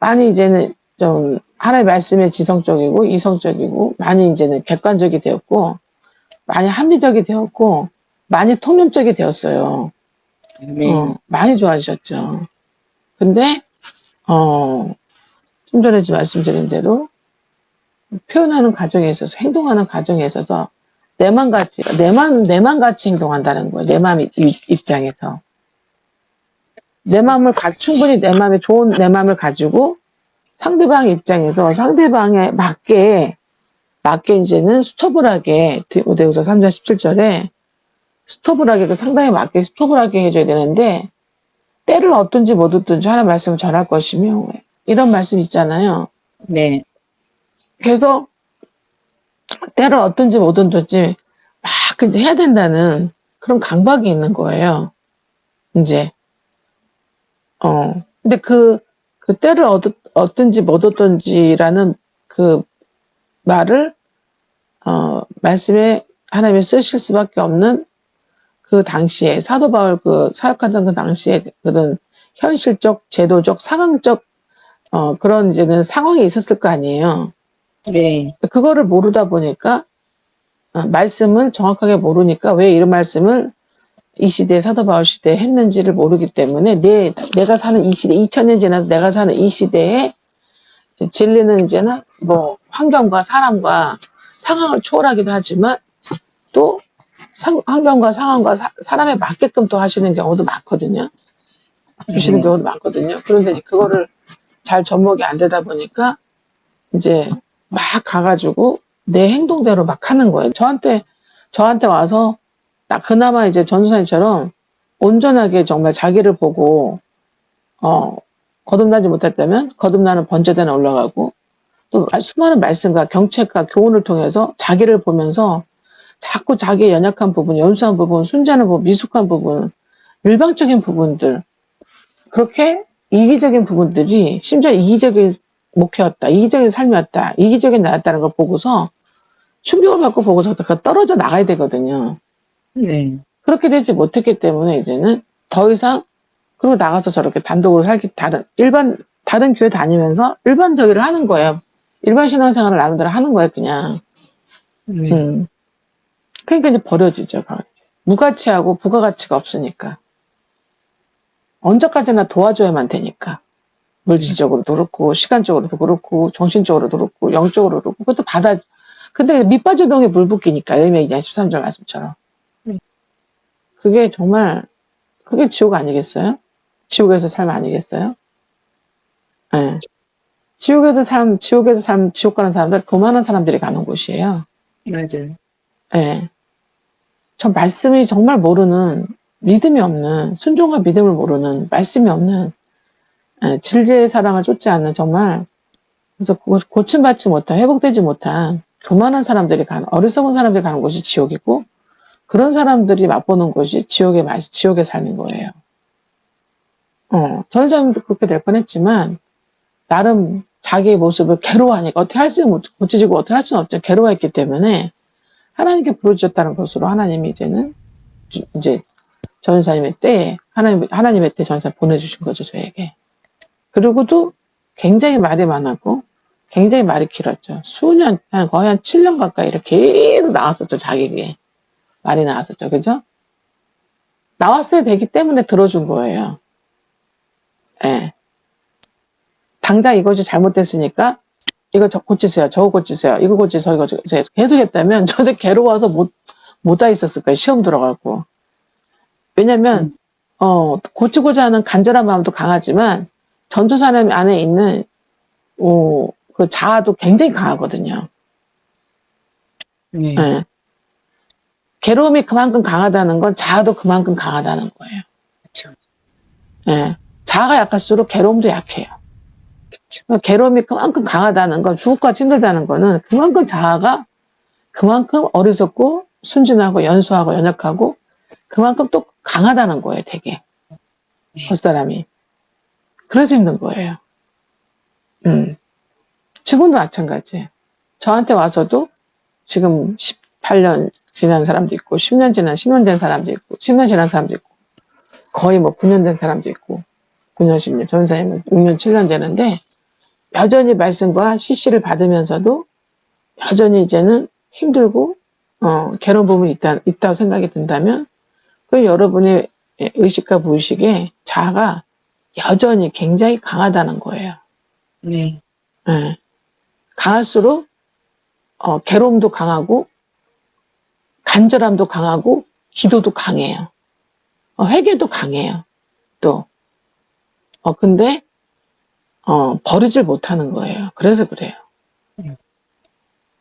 많이 이제는 좀 하나님의 말씀에 지성적이고 이성적이고 많이 이제는 객관적이 되었고 많이 합리적이 되었고 많이 통념적이 되었어요. 아멘. 많이 좋아지셨죠. 근데 좀 전에 말씀드린 대로 표현하는 과정에 있어서 행동하는 과정에 있어서 내만 같이 행동한다는 거예요. 내 마음 입장에서 내 마음을 충분히 내 마음에 좋은 내 마음을 가지고 상대방 입장에서 상대방에 맞게 이제는 스톱을 하게 디모데후서 3장 17절에 스톱을 하게 그 상대방에 맞게 스톱을 하게 해줘야 되는데 때를 얻든지 못 얻든지 하나님 말씀을 전할 것이며 이런 말씀 있잖아요. 네. 그래서 때를 얻든지 못 얻든지 막 이제 해야 된다는 그런 강박이 있는 거예요. 이제 근데 그 때를 얻든지 못 얻든지라는 그 말을 말씀에 하나님이 쓰실 수밖에 없는 그 당시에 사도 바울 그 사역하던 그 당시에 그런 현실적, 제도적, 상황적 그런 이제는 상황이 있었을 거 아니에요. 네. 그거를 모르다 보니까 말씀을 정확하게 모르니까 왜 이런 말씀을 이 시대에 사도 바울 시대에 했는지를 모르기 때문에 내가 사는 이 시대 2000년 지나서 내가 사는 이 시대에 진리는 이제는 뭐 환경과 사람과 상황을 초월하기도 하지만 또 환경과 상황과 사람에 맞게끔 또 하시는 경우도 많거든요. 주시는 경우도 많거든요. 그런데 그거를 잘 접목이 안 되다 보니까 이제 막 가가지고 내 행동대로 막 하는 거예요. 저한테 와서 딱 그나마 이제 전도사님처럼 온전하게 정말 자기를 보고 거듭나지 못했다면 거듭나는 번제단에 올라가고 또 수많은 말씀과 경책과 교훈을 통해서 자기를 보면서 자꾸 자기의 연약한 부분, 연수한 부분, 순진한 부분, 미숙한 부분, 일방적인 부분들 그렇게 이기적인 부분들이 심지어 이기적인 목회였다, 이기적인 삶이었다, 이기적인 나였다는 걸 보고서 충격을 받고 보고서 떨어져 나가야 되거든요. 네. 그렇게 되지 못했기 때문에 이제는 더 이상 그리고 나가서 저렇게 단독으로 다른 교회 다니면서 일반적으로 하는 거예요. 일반 신앙생활을 나름대로 하는 거예요, 그냥. 네. 그러니까 이제 버려지죠. 무가치하고 부가가치가 없으니까. 언제까지나 도와줘야만 되니까. 물질적으로도 그렇고, 시간적으로도 그렇고, 정신적으로도 그렇고, 영적으로도 그렇고, 그것도 근데 밑빠진 동에 물 붓기니까, 예레미야 2장 13절 말씀처럼. 그게 정말, 그게 지옥 아니겠어요? 지옥에서 삶 아니겠어요? 네. 지옥에서 지옥 가는 사람들, 그만한 사람들이 가는 곳이에요. 맞아요. 네. 저 말씀이 정말 모르는, 믿음이 없는, 순종과 믿음을 모르는, 말씀이 없는, 진리의 사랑을 쫓지 않는 정말, 그래서 고침받지 못한, 회복되지 못한, 교만한 사람들이 어리석은 사람들이 가는 곳이 지옥이고, 그런 사람들이 맛보는 곳이 지옥의 삶인 거예요. 저희 사람도 그렇게 될 뻔했지만, 나름 자기의 모습을 괴로워하니까, 고치지고 어떻게 할 수는 없죠. 괴로워했기 때문에, 하나님께 부르짖었다는 것으로 하나님이 이제 전사님의 때에 하나님의 때 전사 보내주신 거죠, 저에게. 그리고도 굉장히 말이 많았고 굉장히 말이 길었죠. 거의 한 7년 가까이 이렇게 계속 나왔었죠, 자기에게. 말이 나왔었죠, 그죠? 나왔어야 되기 때문에 들어준 거예요. 예. 당장 이것이 잘못됐으니까 이거 고치세요, 저거 고치세요, 이거 고치세요, 이거 고치세요. 계속 했다면 저도 괴로워서 못 다 있었을 거예요, 시험 들어가고. 왜냐면 고치고자 하는 간절한 마음도 강하지만 전도사님 안에 있는 그 자아도 굉장히 강하거든요. 네. 예. 괴로움이 그만큼 강하다는 건 자아도 그만큼 강하다는 거예요. 그렇죠. 예. 자아가 약할수록 괴로움도 약해요. 그렇죠. 괴로움이 그만큼 강하다는 건, 죽을까지 힘들다는 거는 그만큼 자아가 그만큼 어리석고 순진하고 연소하고 연약하고 그만큼 또 강하다는 거예요, 되게. 겉사람이. 그래서 힘든 거예요. 지금도 마찬가지예요. 저한테 와서도 지금 18년 지난 사람도 있고, 10년 된 사람도 있고, 10년 지난 사람도 있고, 거의 뭐 9년 된 사람도 있고, 9년, 10년, 전사님은 6년, 7년 되는데, 여전히 말씀과 CC를 받으면서도 여전히 이제는 힘들고 괴로운 부분이 있다고 생각이 든다면 그 여러분의 의식과 무의식에 자아가 여전히 굉장히 강하다는 거예요. 네. 예. 강할수록 괴로움도 강하고 간절함도 강하고 기도도 강해요. 회개도 강해요. 또 근데 버리질 못하는 거예요. 그래서 그래요.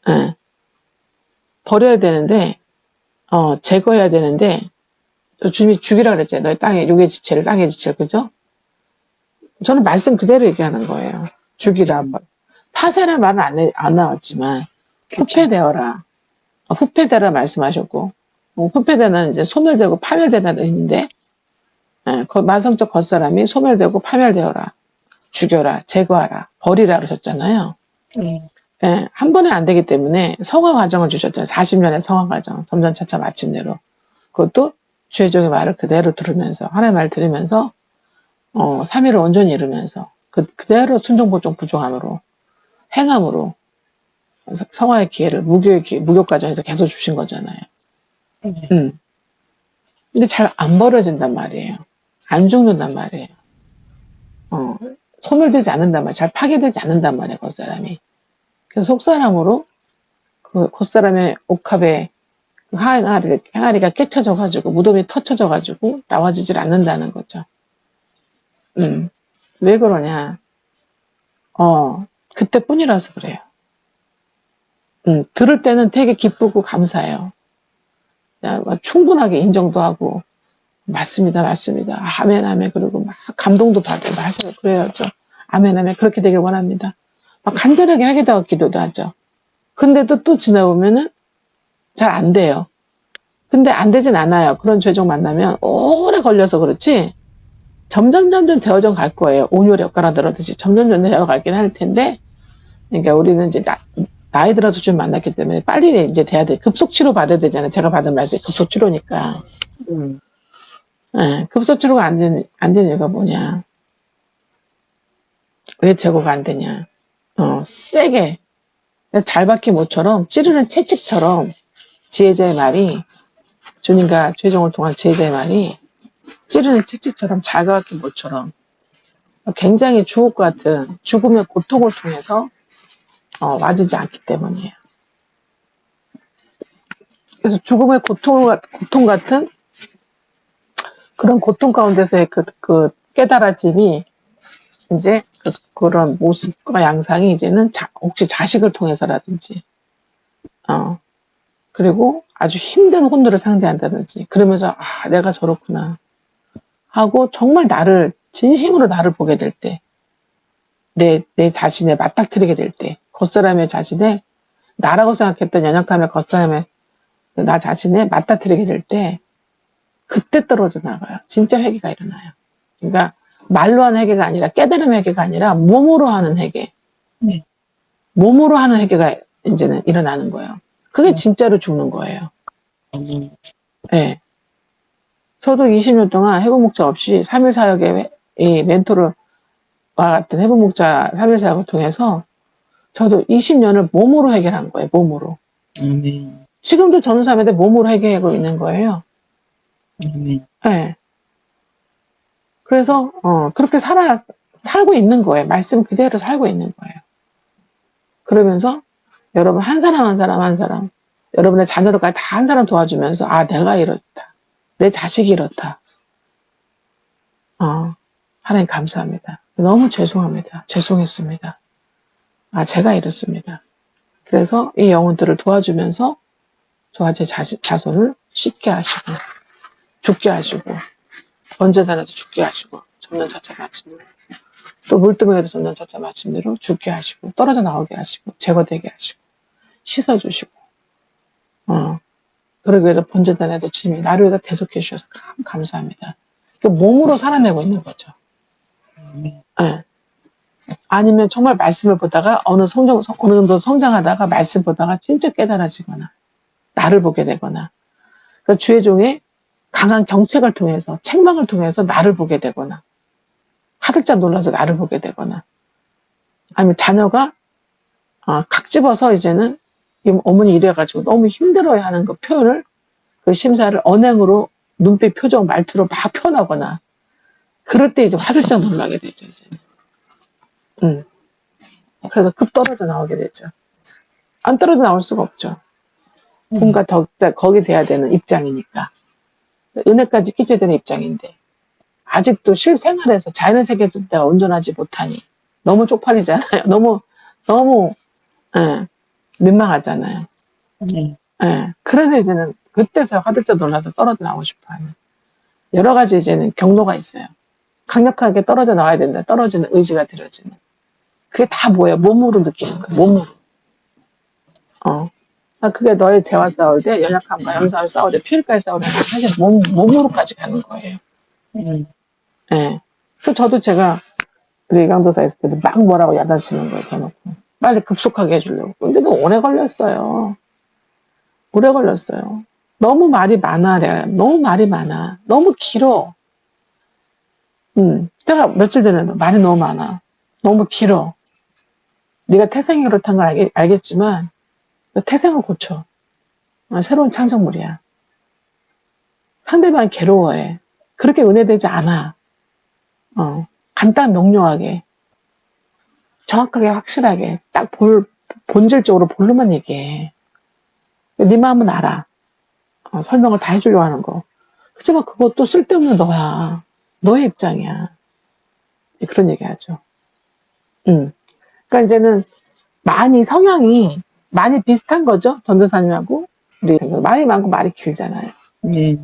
예. 버려야 되는데 제거해야 되는데 주님이 죽이라 그랬잖아요. 너의 땅에 육의 지체를 땅의 지체를 그죠? 저는 말씀 그대로 얘기하는 거예요. 죽이라. 파쇄란 말은 안 나왔지만 그쵸. 후패되어라. 후패되라 말씀하셨고 후패되는 이제 소멸되고 파멸되다는 의미인데 마성적 겉사람이 소멸되고 파멸되어라. 죽여라. 제거하라. 버리라 그러셨잖아요. 예, 한 번에 안 되기 때문에 성화 과정을 주셨잖아요. 40년의 성화 과정. 점점차차 마침내로. 그것도 주의종의 말을 그대로 들으면서 하나님의 말을 들으면서 3일을 온전히 이루면서 그대로 순종보종 부종함으로 행함으로 성화의 기회를 무교 과정에서 계속 주신 거잖아요. 근데 잘 안 버려진단 말이에요. 안 죽는단 말이에요. 소멸되지 않는단 말이에요. 잘 파괴되지 않는단 말이에요. 겉사람이. 그래서 속사람으로 그 겉사람의 옥합에 그 항아리가 깨쳐져가지고 무덤이 터쳐져가지고 나와지질 않는다는 거죠. 왜 그러냐? 그때뿐이라서 그래요. 들을 때는 되게 기쁘고 감사해요. 충분하게 인정도 하고 맞습니다, 맞습니다. 아멘, 아멘. 그리고 막 감동도 받아요. 맞아요, 그래야죠. 아멘, 아멘. 그렇게 되길 원합니다. 막 간절하게 회개도 기도도 하죠. 근데도 또 지나보면은 잘 안 돼요. 근데 안 되진 않아요. 그런 죄종 만나면 오래 걸려서 그렇지 점점 되어져 갈 거예요. 온열에 엇갈아 들었듯이 점점 되어가긴 할 텐데 그러니까 우리는 이제 나이 들어서 좀 만났기 때문에 빨리 이제 돼야 돼. 급속치료 받아야 되잖아요. 제가 받은 말씀이 급속치료니까. 네, 급속치료가 안 되는 이유가 뭐냐. 왜 제거가 안 되냐. 세게 잘 박힌 모처럼 찌르는 채찍처럼 지혜자의 말이 주님과 최종을 통한 지혜자의 말이 찌르는 채찍처럼 잘 박힌 모처럼 굉장히 주옥 같은 죽음의 고통을 통해서 와지지 않기 때문이에요. 그래서 죽음의 고통 같은 그런 고통 가운데서의 그 깨달아짐이 이제 그런 모습과 양상이 이제는 혹시 자식을 통해서라든지 그리고 아주 힘든 혼들을 상대한다든지 그러면서 내가 저렇구나 하고 정말 진심으로 나를 보게 될 때 내 자신에 맞닥뜨리게 될 때 겉사람의 자신에 나라고 생각했던 연약함의 겉사람의 나 자신에 맞닥뜨리게 될 때 그때 떨어져 나가요. 진짜 회개가 일어나요. 그러니까 말로 하는 회개가 아니라 깨달음 회개가 아니라 몸으로 하는 회개. 네. 몸으로 하는 회개가 이제는 일어나는 거예요. 그게 진짜로 죽는 거예요. 네. 저도 20년 동안 회복목자 없이 3일 사역의 이 멘토와 같은 회복목자 3일 사역을 통해서 저도 20년을 몸으로 해결한 거예요. 몸으로. 지금도 전우사람한테 몸으로 해결하고 있는 거예요. 네. 그래서 그렇게 살고 있는 거예요. 말씀 그대로 살고 있는 거예요. 그러면서 여러분 한 사람 여러분의 자녀들까지 다 한 사람 도와주면서 내가 이렇다. 내 자식이 이렇다. 하나님 감사합니다. 너무 죄송합니다. 죄송했습니다. 제가 이렇습니다. 그래서 이 영혼들을 도와주면서 저와 제 자손을 씻게 하시고 죽게 하시고 번제단에서 죽게 하시고 점령차차 마침내로 또 물두멍에서 점령차차 마침내로 죽게 하시고 떨어져 나오게 하시고 제거되게 하시고 씻어주시고 그러기 위해서 번제단에서 주님이 나를 위해서 대속해 주셔서 참 감사합니다. 몸으로 살아내고 있는 거죠. 네. 아니면 정말 말씀을 보다가 어느 정도 성장하다가 말씀 보다가 진짜 깨달아지거나 나를 보게 되거나 주의 종의 강한 경책을 통해서 책망을 통해서 나를 보게 되거나 하들짝 놀라서 나를 보게 되거나 아니면 자녀가 각 집어서 이제는 어머니 이래가지고 너무 힘들어하는 그 표현을 그 심사를 언행으로 눈빛, 표정, 말투로 막 표현하거나 그럴 때 이제 화들짝 놀라게 되죠. 이제. 그래서 급 떨어져 나오게 되죠. 안 떨어져 나올 수가 없죠. 뭔가 거기 돼야 되는 입장이니까. 은혜까지 끼쳐야 되는 입장인데 아직도 실생활에서 자연의 세계에서 내가 온전하지 못하니 너무 쪽팔리잖아요. 너무 예, 민망하잖아요. 예, 그래서 이제는 그때서 화들짝 놀라서 떨어져 나오고 싶어요. 여러 가지 이제는 경로가 있어요. 강력하게 떨어져 나와야 된다. 떨어지는 의지가 들어지는. 그게 다 뭐예요? 몸으로 느끼는 거예요. 몸으로. 그게 너의 죄와 싸울 때, 연약함과 염소와 싸울 때, 피해까지 싸울 때, 사실 몸으로까지 가는 거예요. 예. 그 저도 제가 우리 강도사 있을 때도 막 뭐라고 야단치는 거예요. 대놓고. 빨리 급속하게 해주려고. 근데도 오래 걸렸어요. 오래 걸렸어요. 너무 말이 많아, 내가. 너무 말이 많아. 너무 길어. 제가 며칠 전에도 말이 너무 많아. 너무 길어. 네가 태생이 그렇다는 걸 알겠지만 태생을 고쳐. 새로운 창조물이야. 상대방이 괴로워해. 그렇게 은혜되지 않아. 간단 명료하게 정확하게 확실하게 딱 본질적으로 볼로만 얘기해. 네 마음은 알아. 설명을 다 해주려고 하는 거. 그렇지만 그것도 쓸데없는 너야. 너의 입장이야. 그런 얘기 하죠. 그러니까 이제는 성향이 많이 비슷한 거죠. 전도사님하고 우리 말이 많고 말이 길잖아요. 네,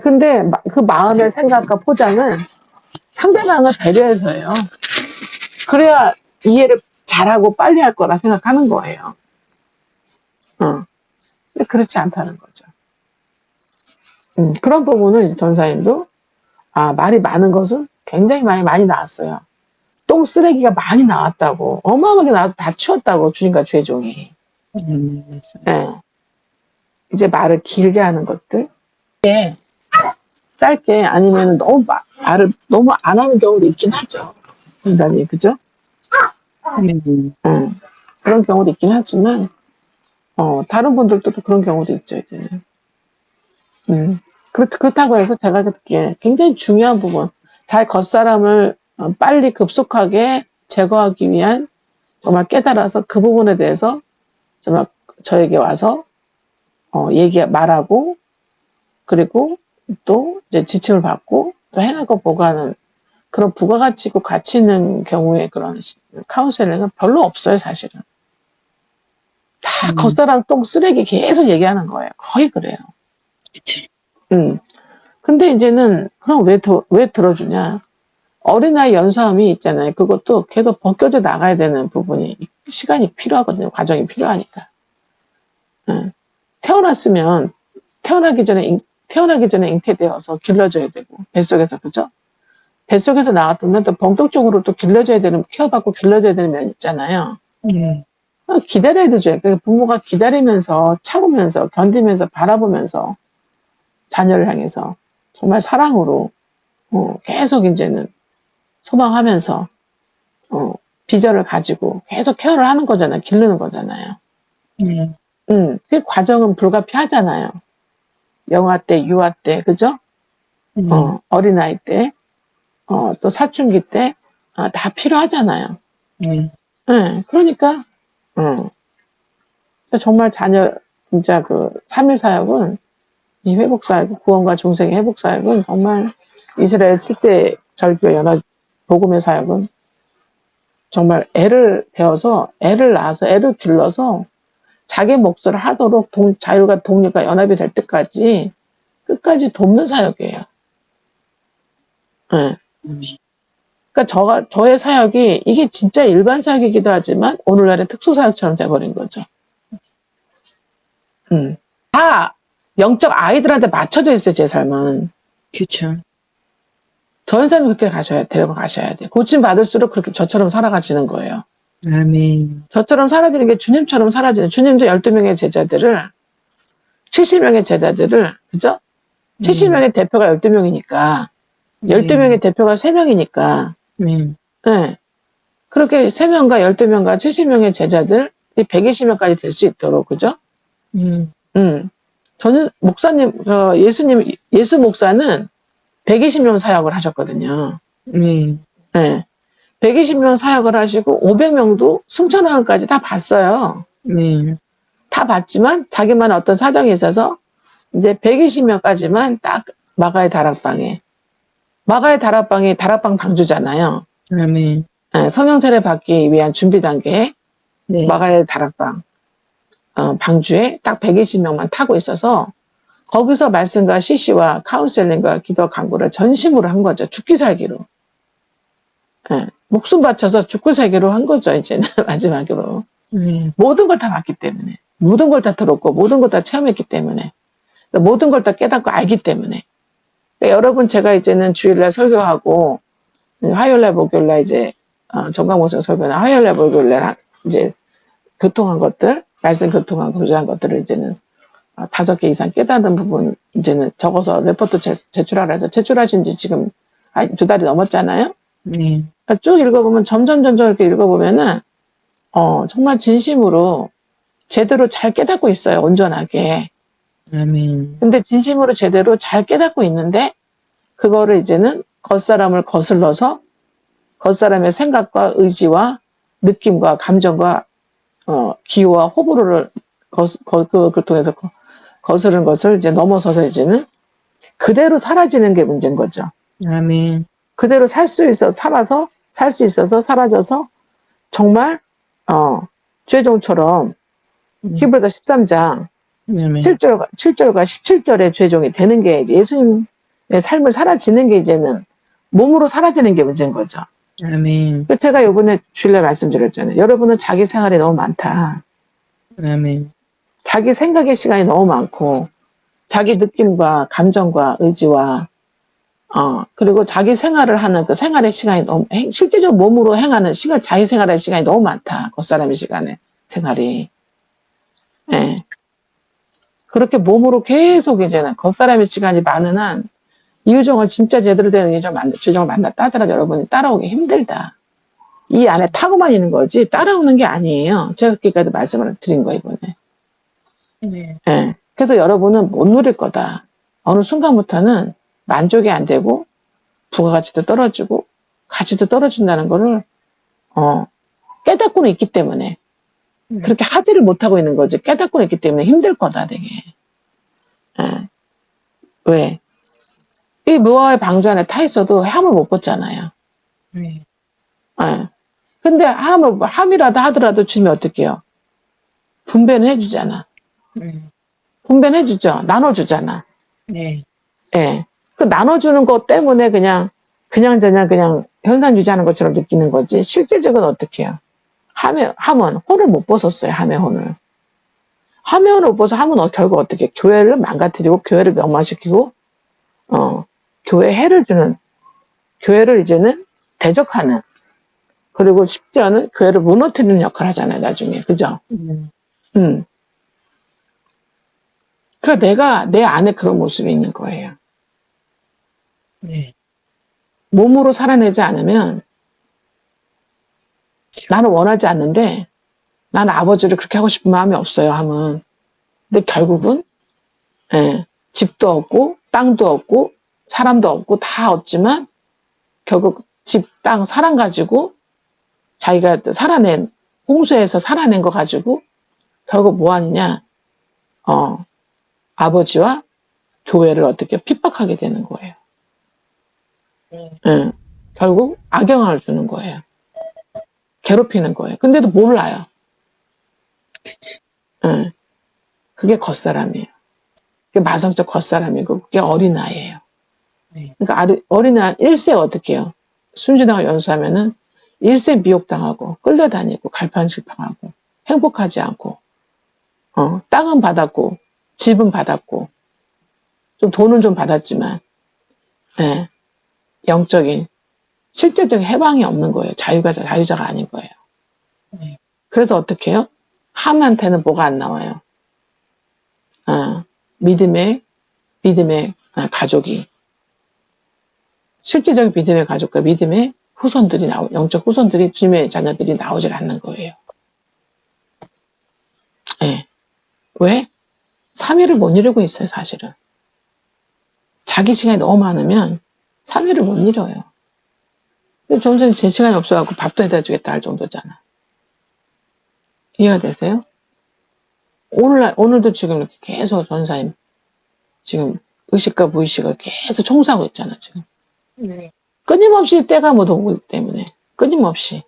근데 그 마음의 생각과 포장은 상대방을 배려해서예요. 그래야 이해를 잘하고 빨리 할 거라 생각하는 거예요. 근데 그렇지 않다는 거죠. 그런 부분은 이제 전사님도 말이 많은 것은 굉장히 많이 나왔어요. 똥 쓰레기가 많이 나왔다고 어마어마하게 나와서 다 치웠다고 주님과 죄종이. 네. 이제 말을 길게 하는 것들 짧게 아니면 너무 말을 너무 안 하는 경우도 있긴 하죠. 인간이 그죠? 그런 경우도 있긴 하지만 다른 분들도 또 그런 경우도 있죠. 이제는 그렇다고 해서 제가 듣기에 굉장히 중요한 부분 자기 겉사람을 빨리 급속하게 제거하기 위한 정말 깨달아서 그 부분에 대해서 정말 저에게 와서 말하고 그리고 또 이제 지침을 받고 또 해나가고 보고하는 그런 부가가치 있고 가치 있는 경우에 그런 카운셀링은 별로 없어요, 사실은. 다 겉사람 똥 쓰레기 계속 얘기하는 거예요. 거의 그래요. 그치. 근데 이제는 그럼 왜 들어주냐? 어린아이 연소함이 있잖아요. 그것도 계속 벗겨져 나가야 되는 부분이 시간이 필요하거든요. 과정이 필요하니까. 태어나기 전에 잉태되어서 길러져야 되고 뱃속에서 그죠? 뱃속에서 나왔으면 또 본격적으로 또 길러져야 되는 케어받고 길러져야 되는 면 있잖아요. 기다려야 되죠. 그러니까 부모가 기다리면서 참으면서 견디면서 바라보면서 자녀를 향해서 정말 사랑으로 계속 이제는 소망하면서 비전을 가지고 계속 케어를 하는 거잖아요. 기르는 거잖아요. 그 과정은 불가피하잖아요. 영아 때, 유아 때, 그죠? 어린아이 때, 또 사춘기 때, 다 필요하잖아요. 그러니까, 정말 진짜 그 3일 사역은, 이 회복사역, 구원과 중생의 회복사역은 정말 이스라엘 7대 절교 연합 복음의 사역은 정말 애를 배워서, 애를 낳아서, 애를 길러서 자기 몫을 하도록 자율과 독립과 연합이 될 때까지 끝까지 돕는 사역이에요. 그러니까 저의 사역이 이게 진짜 일반 사역이기도 하지만 오늘날의 특수 사역처럼 돼버린 거죠. 다 영적 아이들한테 맞춰져 있어요, 제 삶은. 그쵸. 전사님 그렇게 데리고 가셔야 돼. 고침 받을수록 그렇게 저처럼 살아가시는 거예요. 아멘. 저처럼 사라지는 게 주님처럼 사라지는, 주님도 12명의 제자들을, 70명의 제자들을, 그죠? 70명의 대표가 12명이니까, 12명의 대표가 3명이니까, 네. 그렇게 3명과 12명과 70명의 제자들이 120명까지 될 수 있도록, 그죠? 음, 저는 목사님, 예수 목사는 120명 사역을 하셨거든요. 네, 네. 120명 사역을 하시고 500명도 승천왕까지 다 봤어요. 네, 다 봤지만 자기만 어떤 사정이 있어서 이제 120명까지만 딱 마가의 다락방에 다락방이 다락방 방주잖아요. 아멘. 네, 성령 세례 받기 위한 준비 단계에 네, 마가의 다락방 방주에 딱 120명만 타고 있어서 거기서 말씀과 CC와 카운셀링과 기도 강구를 전심으로 한 거죠. 죽기 살기로. 예, 목숨 바쳐서 죽고 살기로 한 거죠. 이제는 마지막으로. 네, 모든 걸 다 봤기 때문에. 모든 걸 다 들었고 모든 걸 다 체험했기 때문에. 모든 걸 다 깨닫고 알기 때문에. 그러니까 여러분 제가 이제는 주일날 설교하고 화요일날 목요일날 이제 정강목사 설교나 화요일날 목요일날 이제 교통한 것들 말씀 교통한 교제한 것들을 이제는 5개 이상 깨닫는 부분 이제는 적어서 레포트 제출하라 해서 제출하신 지 지금 2달이 넘었잖아요. 네, 그러니까 쭉 읽어보면 점점 이렇게 읽어보면은 정말 진심으로 제대로 잘 깨닫고 있어요. 온전하게. 아멘. 근데 진심으로 제대로 잘 깨닫고 있는데 그거를 이제는 겉사람을 거슬러서 겉사람의 생각과 의지와 느낌과 감정과 기호와 호불호를 그걸 통해서 거스른 것을 이제 넘어서서 이제는 그대로 사라지는 게 문제인 거죠. 아멘. 그대로 살 수 있어서 사라져서 정말 죄종처럼 히브리서 13장 아멘. 7절과 17절의 죄종이 되는 게 이제 예수님의 삶을 사라지는 게 이제는 몸으로 사라지는 게 문제인 거죠. 아멘. 제가 요번에 주일날 말씀드렸잖아요. 여러분은 자기 생활이 너무 많다. 아멘. 자기 생각의 시간이 너무 많고 자기 느낌과 감정과 의지와 그리고 자기 생활을 하는 그 생활의 시간이 너무 실제적으로 몸으로 행하는 시간 자기 생활의 시간이 너무 많다. 겉사람의 시간에 생활이. 예. 그렇게 몸으로 계속 이제는 겉사람의 시간이 많은 한 이유정을 진짜 제대로 된 주정을 만났다 하더라도 여러분이 따라오기 힘들다. 이 안에 타고만 있는 거지 따라오는 게 아니에요. 제가 그까지도 말씀을 드린 거 이번에. 네, 예. 그래서 여러분은 못 누릴 거다. 어느 순간부터는 만족이 안 되고 부가가치도 떨어지고 가치도 떨어진다는 거를 깨닫고는 있기 때문에 그렇게 하지를 못하고 있는 거지 깨닫고는 있기 때문에 힘들 거다 되게. 예. 왜? 이 무화과의 방주 안에 타 있어도 함을 못 벗잖아요. 네, 예. 근데 함이라도 하더라도 주님이 어떻게 해요? 분배는 해주잖아. 네, 분배는 해주죠. 나눠주잖아. 네, 예. 그 나눠주는 것 때문에 그냥 현상 유지하는 것처럼 느끼는 거지. 실질적으로 어떻게 해요? 함은 혼을 못 벗었어요. 함의 혼을. 함의 혼을 못 벗어 함은 결국 어떻게 교회를 망가뜨리고 교회를 멸망시키고 교회에 해를 주는 교회를 이제는 대적하는 그리고 심지어는 교회를 무너뜨리는 역할을 하잖아요. 나중에. 그죠? 음. 그러니까 내가 내 안에 그런 모습이 있는 거예요. 네, 몸으로 살아내지 않으면 나는 원하지 않는데 나는 아버지를 그렇게 하고 싶은 마음이 없어요. 함은. 근데 결국은 집도 없고 땅도 없고 사람도 없고 다 없지만 결국 집, 땅, 사람 가지고 자기가 살아낸 홍수에서 살아낸 거 가지고 결국 뭐 하느냐 아버지와 교회를 어떻게 핍박하게 되는 거예요. 결국 악영향을 주는 거예요. 괴롭히는 거예요. 근데도 몰라요. 그게 겉사람이에요. 그게 마성적 겉사람이고 그게 어린아이예요. 그러니까 어린아이 1세 어떻게 해요? 순진하고 연수하면은 1세 미혹당하고 끌려다니고 갈팡질팡하고 행복하지 않고 땅은 받았고 집은 받았고 좀 돈은 좀 받았지만 영적인 실제적인 해방이 없는 거예요. 자유자가 아닌 거예요. 그래서 어떻게 해요? 함한테는 뭐가 안 나와요? 믿음의 가족이 실제적인 믿음의 가족과 믿음의 영적 후손들이 주님의 자녀들이 나오질 않는 거예요. 예. 왜? 3위를 못 이루고 있어요, 사실은. 자기 시간이 너무 많으면 3위를 못 이뤄요. 전사님 제 시간이 없어갖고 밥도 해다 주겠다 할 정도잖아. 이해가 되세요? 오늘도 지금 이렇게 계속 전사님, 지금 의식과 무의식을 계속 청소하고 있잖아, 지금. 네. 끊임없이 때가 묻어오기 때문에. 끊임없이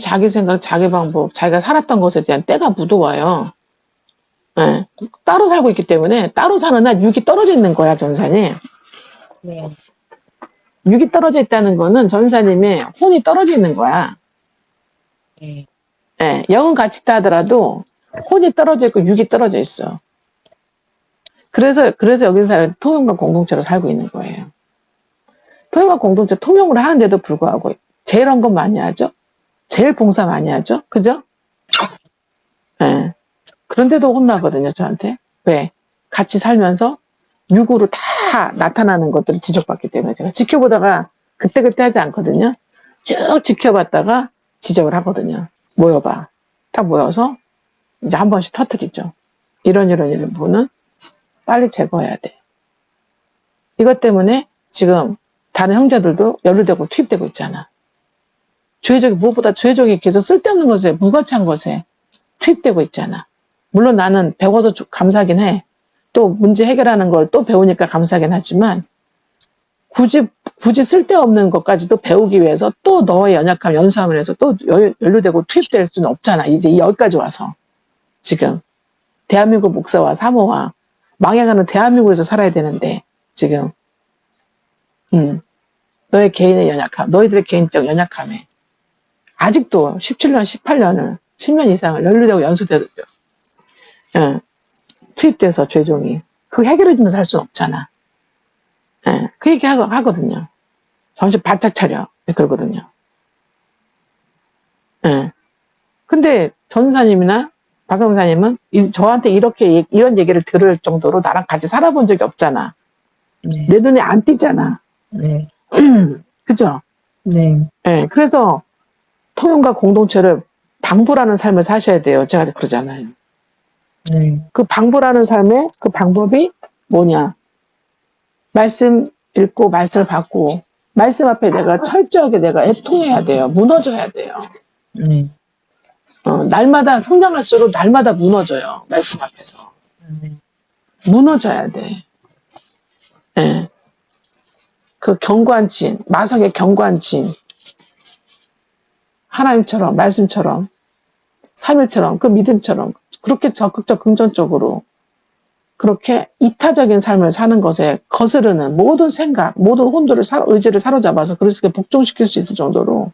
자기 생각, 자기 방법, 자기가 살았던 것에 대한 때가 묻어와요. 예. 따로 살고 있기 때문에 따로 사는 한 육이 떨어져 있는 거야, 전사님. 네. 육이 떨어져 있다는 거는 전사님의 혼이 떨어져 있는 거야. 네. 예, 영은 같이 있다 하더라도 혼이 떨어져 있고 육이 떨어져 있어. 그래서 여기서 사는 통용과 공동체로 살고 있는 거예요. 통용과 공동체 통용을 하는데도 불구하고 제일 헌금 많이 하죠? 제일 봉사 많이 하죠? 그죠? 예. 그런데도 혼나거든요, 저한테. 왜? 같이 살면서 육으로 다 나타나는 것들을 지적받기 때문에 제가 지켜보다가 그때그때 하지 않거든요. 쭉 지켜봤다가 지적을 하거든요. 모여봐. 다 모여서 이제 한 번씩 터뜨리죠. 이런 부분은 빨리 제거해야 돼. 이것 때문에 지금 다른 형제들도 연루되고 투입되고 있잖아. 무엇보다 주의적이 계속 쓸데없는 것에, 무거찬 것에 투입되고 있잖아. 물론 나는 배워서 감사하긴 해. 또 문제 해결하는 걸 또 배우니까 감사하긴 하지만 굳이 쓸데없는 것까지도 배우기 위해서 또 너의 연약함, 연수함을 해서 또 연루되고 투입될 수는 없잖아. 이제 여기까지 와서. 지금 대한민국 목사와 사모와 망해가는 대한민국에서 살아야 되는데 지금 너의 개인의 연약함, 너희들의 개인적 연약함에 아직도 17년, 18년을 10년 이상을 연루되고 연수되고 투입돼서 죄종이 그 해결해주면서 할 수는 없잖아. 그 얘기 하거든요. 정신 바짝 차려. 그러거든요. 근데 전사님이나 박영사님은 저한테 이런 얘기를 들을 정도로 나랑 같이 살아본 적이 없잖아. 네. 내 눈에 안 띄잖아. 네. 그죠? 네. 그래서 통용과 공동체를 방불하는 삶을 사셔야 돼요. 제가 그러잖아요. 네. 그 방불하는 삶의 그 방법이 뭐냐? 말씀 읽고 말씀을 받고 말씀 앞에 내가 철저하게 내가 애통해야 돼요. 무너져야 돼요. 네. 날마다 성장할수록 날마다 무너져요. 말씀 앞에서. 네. 무너져야 돼. 예. 그 경관진, 마성의 경관진. 하나님처럼, 말씀처럼, 삼일처럼, 그 믿음처럼 그렇게 적극적 긍정적으로 그렇게 이타적인 삶을 사는 것에 거스르는 모든 생각, 모든 혼돈을 의지를 사로잡아서 그리스도께 복종시킬 수 있을 정도로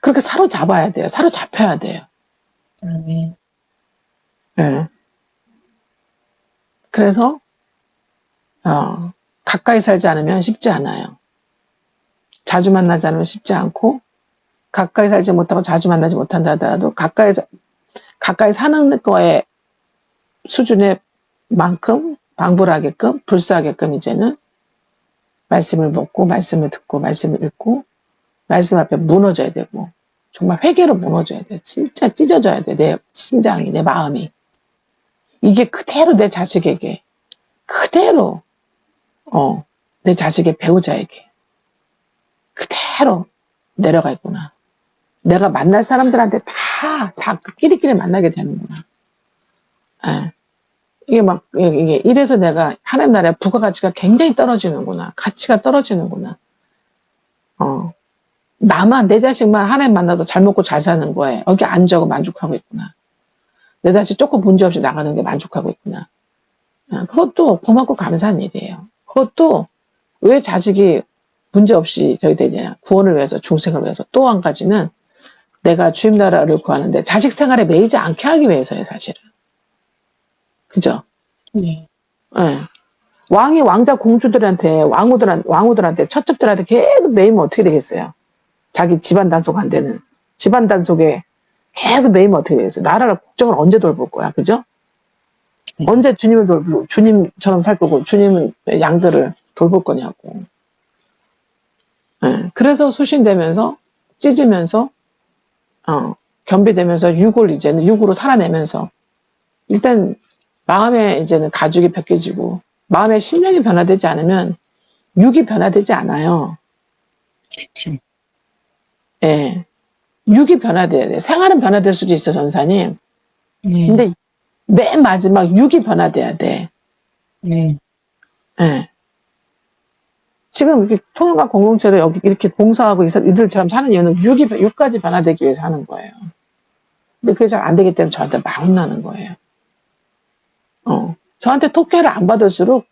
그렇게 사로잡아야 돼요. 사로잡혀야 돼요. 네. 그래서 가까이 살지 않으면 쉽지 않아요. 자주 만나지 않으면 쉽지 않고 가까이 살지 못하고 자주 만나지 못한다 하더라도 가까이 사는 거에 수준의 만큼 방불하게끔 불사하게끔 이제는 말씀을 먹고 말씀을 듣고 말씀을 읽고 말씀 앞에 무너져야 되고 정말 회개로 무너져야 돼. 진짜 찢어져야 돼. 내 심장이, 내 마음이. 이게 그대로 내 자식에게 그대로 내 자식의 배우자에게 그대로 내려가 있구나. 내가 만날 사람들한테 다 끼리끼리 만나게 되는구나. 이게 이래서 내가 하나님 나라의 부가가치가 굉장히 떨어지는구나. 가치가 떨어지는구나. 나만, 내 자식만 하나님 만나도 잘 먹고 잘 사는 거에 여기 안주하고 만족하고 있구나. 내 자식 조금 문제 없이 나가는 게 만족하고 있구나. 그것도 고맙고 감사한 일이에요. 그것도 왜 자식이 문제 없이 저기 되냐. 구원을 위해서, 중생을 위해서. 또 한 가지는 내가 주님 나라를 구하는데 자식 생활에 매이지 않게 하기 위해서예요, 사실은. 그죠? 네. 왕이 왕자 공주들한테, 왕후들한테, 처첩들한테 계속 매이면 어떻게 되겠어요? 자기 집안 단속 안 되는. 집안 단속에 계속 매이면 어떻게 되겠어요? 나라를 국정을 언제 돌볼 거야, 그죠? 언제 주님을 돌보고, 주님처럼 살 거고, 주님은 양들을 돌볼 거냐고. 예, 그래서 수신되면서, 찢으면서, 겸비되면서 이제는 육으로 살아내면서, 일단 마음에 이제는 가죽이 벗겨지고, 마음의 심령이 변화되지 않으면 육이 변화되지 않아요. 그쵸. 예. 육이 변화돼야 돼. 생활은 변화될 수도 있어, 전사님. 네. 근데 맨 마지막 육이 변화돼야 돼. 네. 예. 지금 이렇게 통일과 공동체로 여기 이렇게 봉사하고 이들처럼 사는 이유는 육까지 변화되기 위해서 하는 거예요. 근데 그게 잘 안 되기 때문에 저한테 막 혼나는 거예요. 저한테 톡해를 안 받을수록,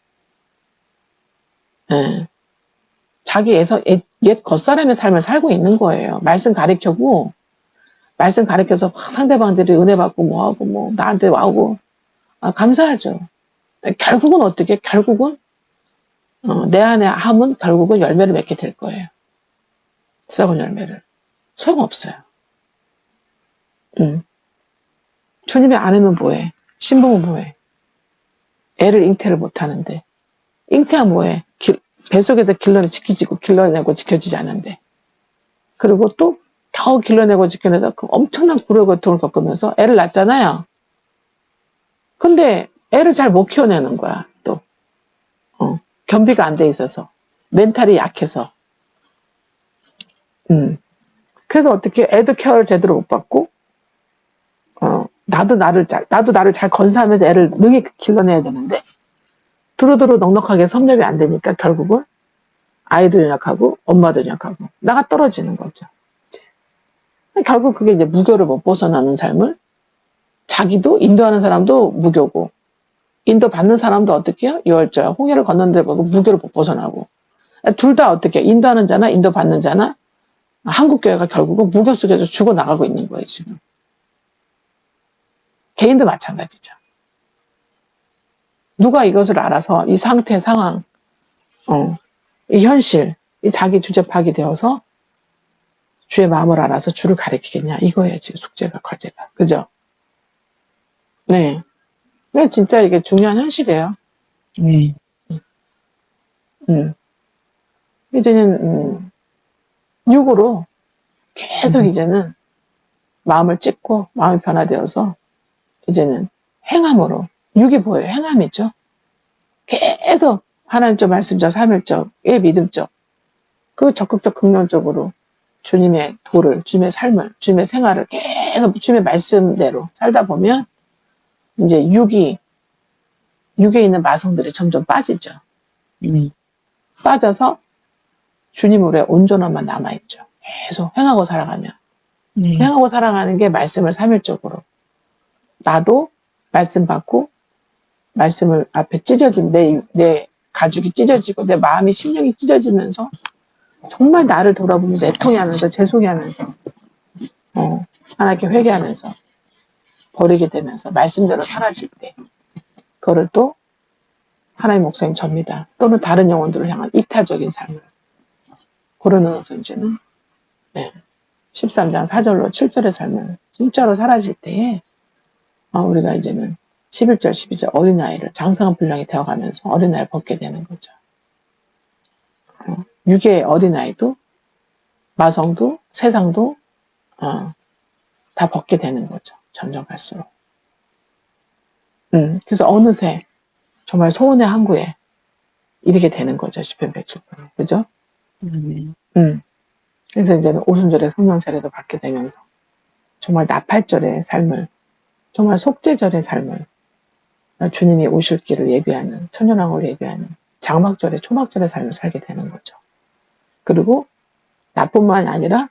예, 자기 옛 겉사람의 삶을 살고 있는 거예요. 말씀 가르쳐고, 말씀 가르쳐서 막 상대방들이 은혜 받고 뭐하고 뭐 나한테 와오고, 감사하죠. 결국은 어떻게? 결국은, 내 안에 함은 결국은 열매를 맺게 될 거예요. 썩은 열매를. 소용없어요. 주님의 아내는 뭐해? 신부는 뭐해? 애를 잉태를 못하는데. 잉태하면 뭐해? 뱃속에서 길러내고 지켜지지 않는데. 그리고 또 겨우 길러내고 지켜내서 그 엄청난 굴의 고통을 겪으면서 애를 낳잖아요. 근데 애를 잘 못 키워내는 거야, 또. 겸비가 안 돼 있어서. 멘탈이 약해서. 그래서 어떻게 애도 케어를 제대로 못 받고, 나도 나를 잘 건사하면서 애를 능히 길러내야 되는데, 두루두루 넉넉하게 섭렵이 안 되니까 결국은 아이도 연약하고 엄마도 연약하고 나가 떨어지는 거죠. 결국 그게 이제 무교를 못 벗어나는 삶을 자기도 인도하는 사람도 무교고 인도 받는 사람도 어떻게 해요? 유월절 홍해를 건넌데 보고 무교를 못 벗어나고 둘 다 어떻게 해요? 인도하는 자나 인도 받는 자나 한국교회가 결국은 무교 속에서 죽어나가고 있는 거예요. 지금. 개인도 마찬가지죠. 누가 이것을 알아서 이 상태 상황 이 현실 이 자기 주제 파악이 되어서 주의 마음을 알아서 주를 가리키겠냐 이거예요. 지금 숙제가 과제가. 그죠? 네. 근데 진짜 이게 중요한 현실이에요. 네. 이제는 육으로 계속 이제는 마음을 찢고 마음이 변화되어서 이제는 행함으로 육이 뭐예요? 행함이죠. 계속 하나님적 말씀적 삶일적의 믿음적 그 적극적 긍정적으로 주님의 도를 주님의 삶을 주님의 생활을 계속 주님의 말씀대로 살다 보면 이제 육에 있는 마성들이 점점 빠지죠. 빠져서 주님으로의 온전함만 남아있죠. 계속 행하고 살아가면. 행하고 살아가는 게 말씀을 삼일적으로. 나도 말씀 받고 말씀을 앞에 찢어진 내 가죽이 찢어지고 내 마음이 심령이 찢어지면서 정말 나를 돌아보면서 애통해하면서 죄송해하면서 하나님께 회개하면서 버리게 되면서 말씀대로 사라질 때 그거를 또 하나님 목사님 접니다. 또는 다른 영혼들을 향한 이타적인 삶을 고르는 이제는 13장 4절로 7절의 삶을 진짜로 사라질 때에 우리가 이제는 11절 12절 어린아이를 장성한 분량이 되어가면서 어린아이를 벗게 되는 거죠. 육의 어린아이도 마성도 세상도 다 벗게 되는 거죠. 점점 갈수록. 그래서 어느새 정말 소원의 항구에 이르게 되는 거죠. 시편 107편. 그죠? 그래서 이제는 오순절에 성령 세례도 받게 되면서 정말 나팔절의 삶을 정말 속죄절의 삶을 주님이 오실 길을 예비하는 천연왕을 예비하는 장막절의 초막절의 삶을 살게 되는 거죠. 그리고 나뿐만 아니라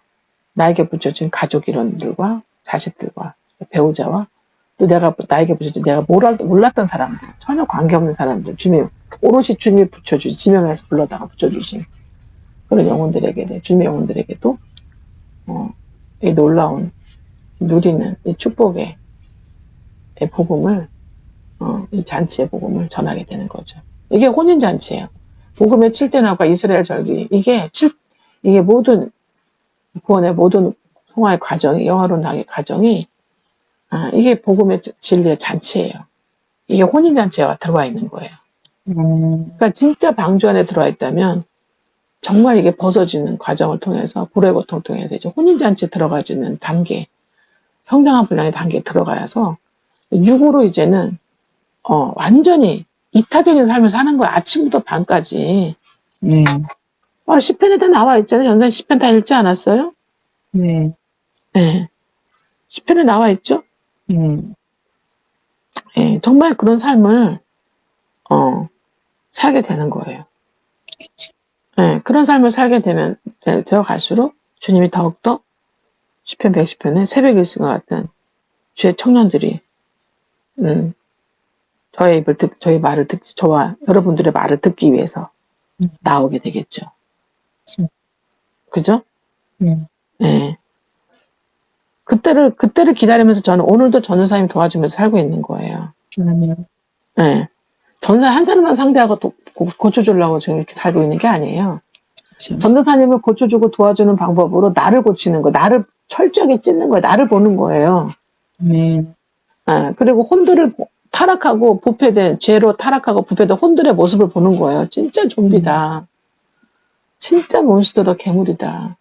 나에게 붙여진 가족 일원들과 자식들과 배우자와 또 나에게 붙여진 내가 몰랐던 사람들 전혀 관계없는 사람들 오롯이 주님이 붙여주신 지명해서 불러다가 붙여주신 그런 영혼들에게 주님의 영혼들에게도 이 놀라운 누리는 이 축복의 복음을 이 잔치의 복음을 전하게 되는 거죠. 이게 혼인잔치예요. 복음의 7대나과 이스라엘 절기 이게 모든 구원의 모든 성화의 과정이 영화로운 당의 과정이 이게 복음의 진리의 잔치예요. 이게 혼인잔치에 들어와 있는 거예요. 그러니까 진짜 방주 안에 들어와 있다면 정말 이게 벗어지는 과정을 통해서 불의 고통 통해서 이제 혼인잔치에 들어가지는 단계, 성장한 분량의 단계에 들어가서 육으로 이제는 완전히 이타적인 삶을 사는 거야. 아침부터 밤까지. 네. 시편에 다 나와 있잖아요. 전산 시편 다 읽지 않았어요? 네. 네. 시편에 나와 있죠? 네. 예, 정말 그런 삶을 살게 되는 거예요. 예, 그런 삶을 살게 되어 갈수록 주님이 더욱더 시편 110편에 새벽 일승과 같은 주의 청년들이 저의 말을 저와 여러분들의 말을 듣기 위해서 나오게 되겠죠. 그죠? 예. 그때를 기다리면서 저는 오늘도 전도사님 도와주면서 살고 있는 거예요. 예. 전도사 한 사람만 상대하고 고쳐주려고 지금 이렇게 살고 있는 게 아니에요. 전도사님을 고쳐주고 도와주는 방법으로 나를 고치는 거, 나를 철저하게 찢는 거예요. 나를 보는 거예요. 그리고 혼들을 타락하고 부패된, 죄로 타락하고 부패된 혼들의 모습을 보는 거예요. 진짜 좀비다. 진짜 몬스터다, 괴물이다.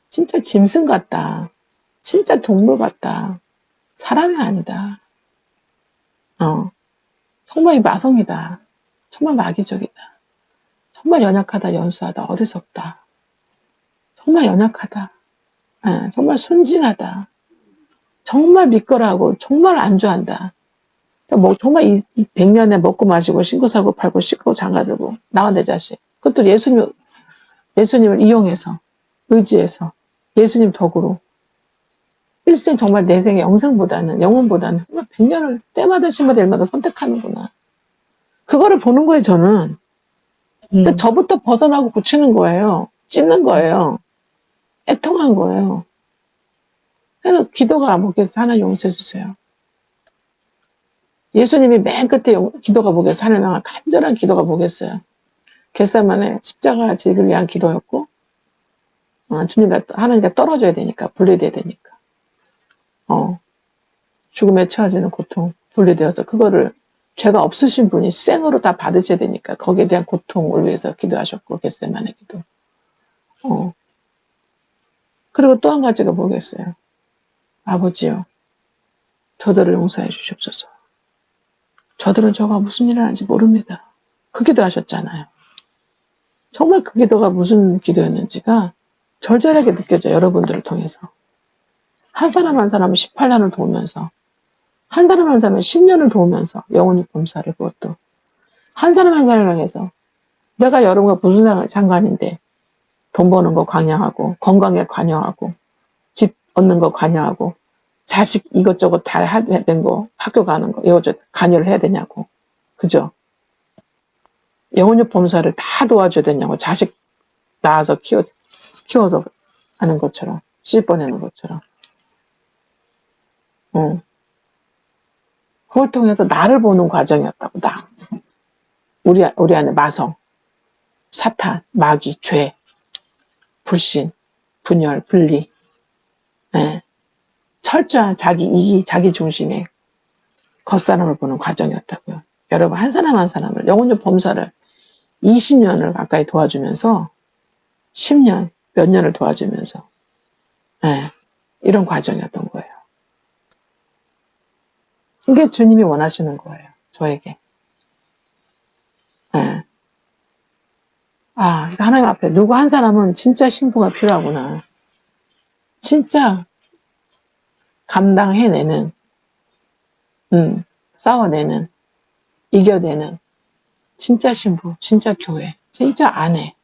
진짜 짐승 같다. 진짜 동물 같다. 사람이 아니다. 정말 마성이다. 정말 마귀적이다. 정말 연약하다, 연수하다, 어리석다. 정말 연약하다. 정말 순진하다. 정말 미끄러하고 정말 안주한다. 그러니까 정말 이 100년에 먹고 마시고 신고 사고 팔고 씻고 장가들고 나와 내 자식. 그것도 예수님을 이용해서 의지해서 예수님 덕으로 일생 정말 내 생의 영생보다는 영혼보다는 100년을 때마다 시마다 일마다 선택하는구나. 그거를 보는 거예요, 저는. 그러니까 저부터 벗어나고 고치는 거예요. 찢는 거예요. 애통한 거예요. 그래서 기도가 목에서 하나 용서해 주세요. 예수님이 맨 끝에 기도가 목에서 하나님을 간절한 기도가 목에서요. 겟세마네 십자가 지기를 위한 기도였고 주님과 하나님과 떨어져야 되니까 분리돼야 되니까 죽음에 처해지는 고통 분리되어서 그거를 죄가 없으신 분이 생으로 다 받으셔야 되니까 거기에 대한 고통을 위해서 기도하셨고 겟세마네 기도. 그리고 또 한 가지가 뭐겠어요? 아버지요, 저들을 용서해 주시옵소서. 저들은 저가 무슨 일을 하는지 모릅니다. 그 기도 하셨잖아요. 정말 그 기도가 무슨 기도였는지가 절절하게 느껴져요. 여러분들을 통해서. 한 사람 한 사람을 18년을 도우면서 한 사람 한 사람을 10년을 도우면서 영혼이 범사를 그것도 한 사람 한 사람을 향해서 내가 여러분과 무슨 상관인데 돈 버는 거 관여하고 건강에 관여하고 집 얻는 거 관여하고 자식 이것저것 다 해야 되는 거 학교 가는 거 이것저것 관여를 해야 되냐고. 그죠? 영혼육 범사를 다 도와줘야 되냐고. 자식 낳아서 키워서 하는 것처럼 씹어내는 것처럼. 그걸 통해서 나를 보는 과정이었다고. 나. 우리 안에 마성, 사탄, 마귀, 죄, 불신, 분열, 분리, 철저한 자기 이기, 자기 중심의 겉사람을 보는 과정이었다고요. 여러분 한 사람 한 사람을 영혼적 범사를 20년을 가까이 도와주면서 10년, 몇 년을 도와주면서 이런 과정이었던 거예요. 이게 주님이 원하시는 거예요. 저에게. 하나님 앞에 누구 한 사람은 진짜 신부가 필요하구나. 진짜 감당해내는, 싸워내는, 이겨내는 진짜 신부, 진짜 교회, 진짜 아내.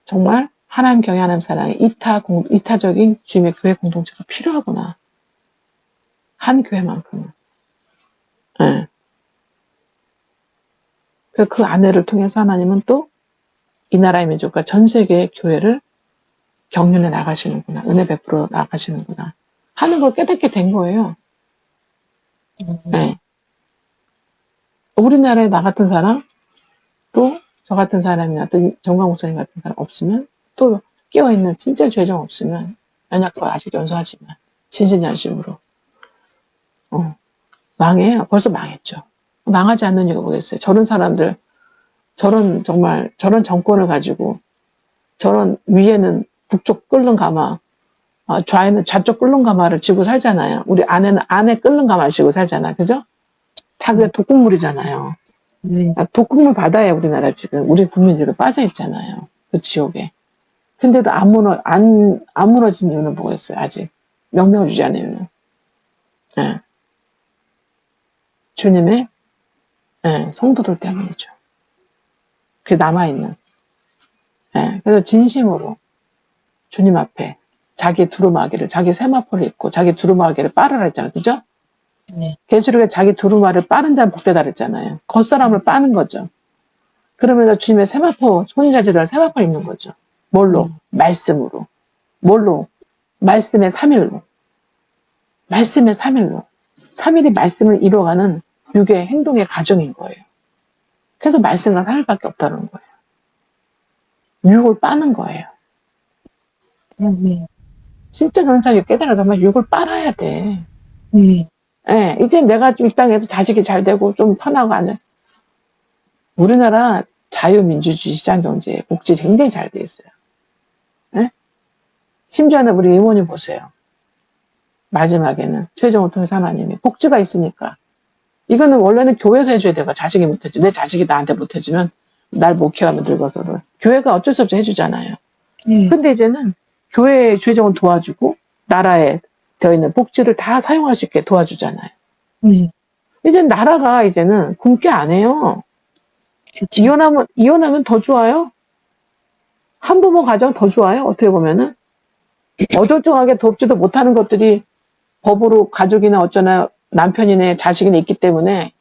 정말 하나님 경외 하나님 사랑의 이타적인 주님의 교회 공동체가 필요하구나. 한 교회만큼은. 그 아내를 통해서 하나님은 또 이 나라의 민족과 전 세계의 교회를 경륜해 나가시는구나. 은혜 베풀어 나가시는구나. 하는 걸 깨닫게 된 거예요. 우리나라에 나 같은 사람, 또 저 같은 사람이나 또 정광 목사님 같은 사람 없으면, 또 깨어있는 진짜 죄정 없으면, 연약하고 아직 연소하지만 진신양심으로 망해요. 벌써 망했죠. 망하지 않는 이유가 뭐겠어요. 저런 사람들 저런 정권을 가지고 저런 위에는 북쪽 끓는 가마, 좌에는 좌쪽 끓는 가마를 쥐고 살잖아요. 우리 안에는 안에 끓는 가마를 쥐고 살잖아. 그죠? 다 그게 독극물이잖아요. 네. 독극물 바다에 우리나라 지금 우리 국민들이 빠져 있잖아요. 그 지옥에. 근데도 안 무너진 이유는 뭐겠어요, 아직. 명령을 주지 않은 이유는. 예. 주님의, 예, 성도들 때문이죠. 그게 남아있는. 예. 그래서 진심으로 주님 앞에 자기 두루마기를, 자기 세마포를 입고 자기 두루마기를 빠르라 했잖아요. 그죠? 네. 계시록에 자기 두루마를 빠른 자는 복되다 그랬잖아요. 겉사람을 빠는 거죠. 그러면서 주님의 세마포, 손이자지들 세마포를 입는 거죠. 뭘로? 말씀으로. 뭘로? 말씀의 3일로. 말씀의 3일로. 3일이 말씀을 이루어가는 육의 행동의 과정인 거예요. 그래서 말씀과 3일밖에 없다는 거예요. 육을 빠는 거예요. 네. 진짜 그런 사람이 깨달아 정말 육을 빨아야 돼. 네. 예, 이제 내가 이 땅에서 자식이 잘 되고 좀 편하고 하는 우리나라 자유민주주의 시장경제 복지 굉장히 잘 돼 있어요. 예? 심지어는 우리 이모님 보세요. 마지막에는 최종을 통해서 하나님이 복지가 있으니까 이거는 원래는 교회에서 해줘야 되고 자식이 못해줘. 내 자식이 나한테 못해주면 날 못 키워하면 늙어서를 교회가 어쩔 수 없이 해주잖아요. 근데 이제는 교회의 최종을 도와주고 나라에 되어 있는 복지를 다 사용할 수 있게 도와주잖아요. 이제 나라가 이제는 굶게 안 해요. 그쵸. 이혼하면 더 좋아요. 한부모 가정 더 좋아요. 어떻게 보면은 어절쩡하게 돕지도 못하는 것들이 법으로 가족이나 어쩌나 남편이나 자식이나 있기 때문에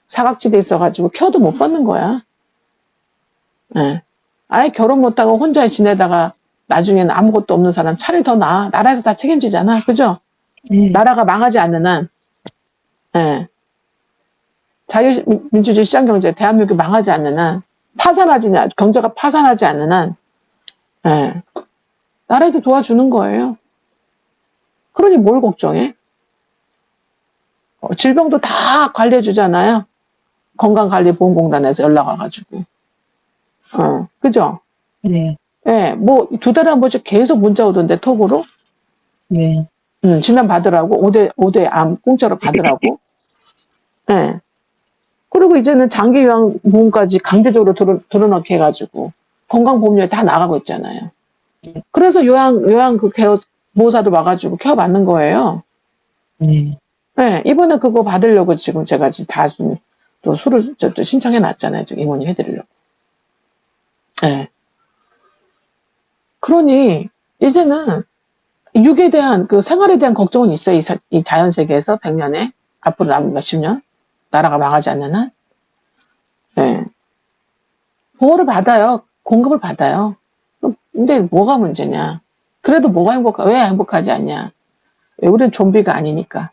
사각지대 있어가지고 케어도 못 받는 거야. 예. 아예 결혼 못하고 혼자 지내다가 나중에는 아무것도 없는 사람 차라리 더 나아. 나라에서 다 책임지잖아. 그죠? 나라가 망하지 않는 한, 예. 자유민주주의 시장경제, 대한민국이 망하지 않는 한, 경제가 파산하지 않는 한, 예. 나라에서 도와주는 거예요. 그러니 뭘 걱정해? 질병도 다 관리해주잖아요. 건강관리보험공단에서 연락 와가지고. 그죠? 네. 예, 뭐, 2달에 한 번씩 계속 문자 오던데, 톡으로. 네. 진단 받으라고, 5대 암 공짜로 받으라고. 예. 그리고 이제는 장기요양보험까지 강제적으로 들어넣게 해가지고, 건강보험료에 다 나가고 있잖아요. 그래서 요양 그 케어, 보호사도 와가지고 케어 받는 거예요. 네. 예, 이번에 그거 받으려고 지금 제가 지금 또 술을 신청해 놨잖아요. 지금 이모님 해드리려고. 예. 그러니, 이제는, 육에 대한, 그 생활에 대한 걱정은 있어요. 이 자연 세계에서 100년에, 앞으로 남은 몇십 년, 나라가 망하지 않는 한. 예. 보호를 받아요. 공급을 받아요. 근데 뭐가 문제냐. 그래도 왜 행복하지 않냐. 왜 우리는 좀비가 아니니까.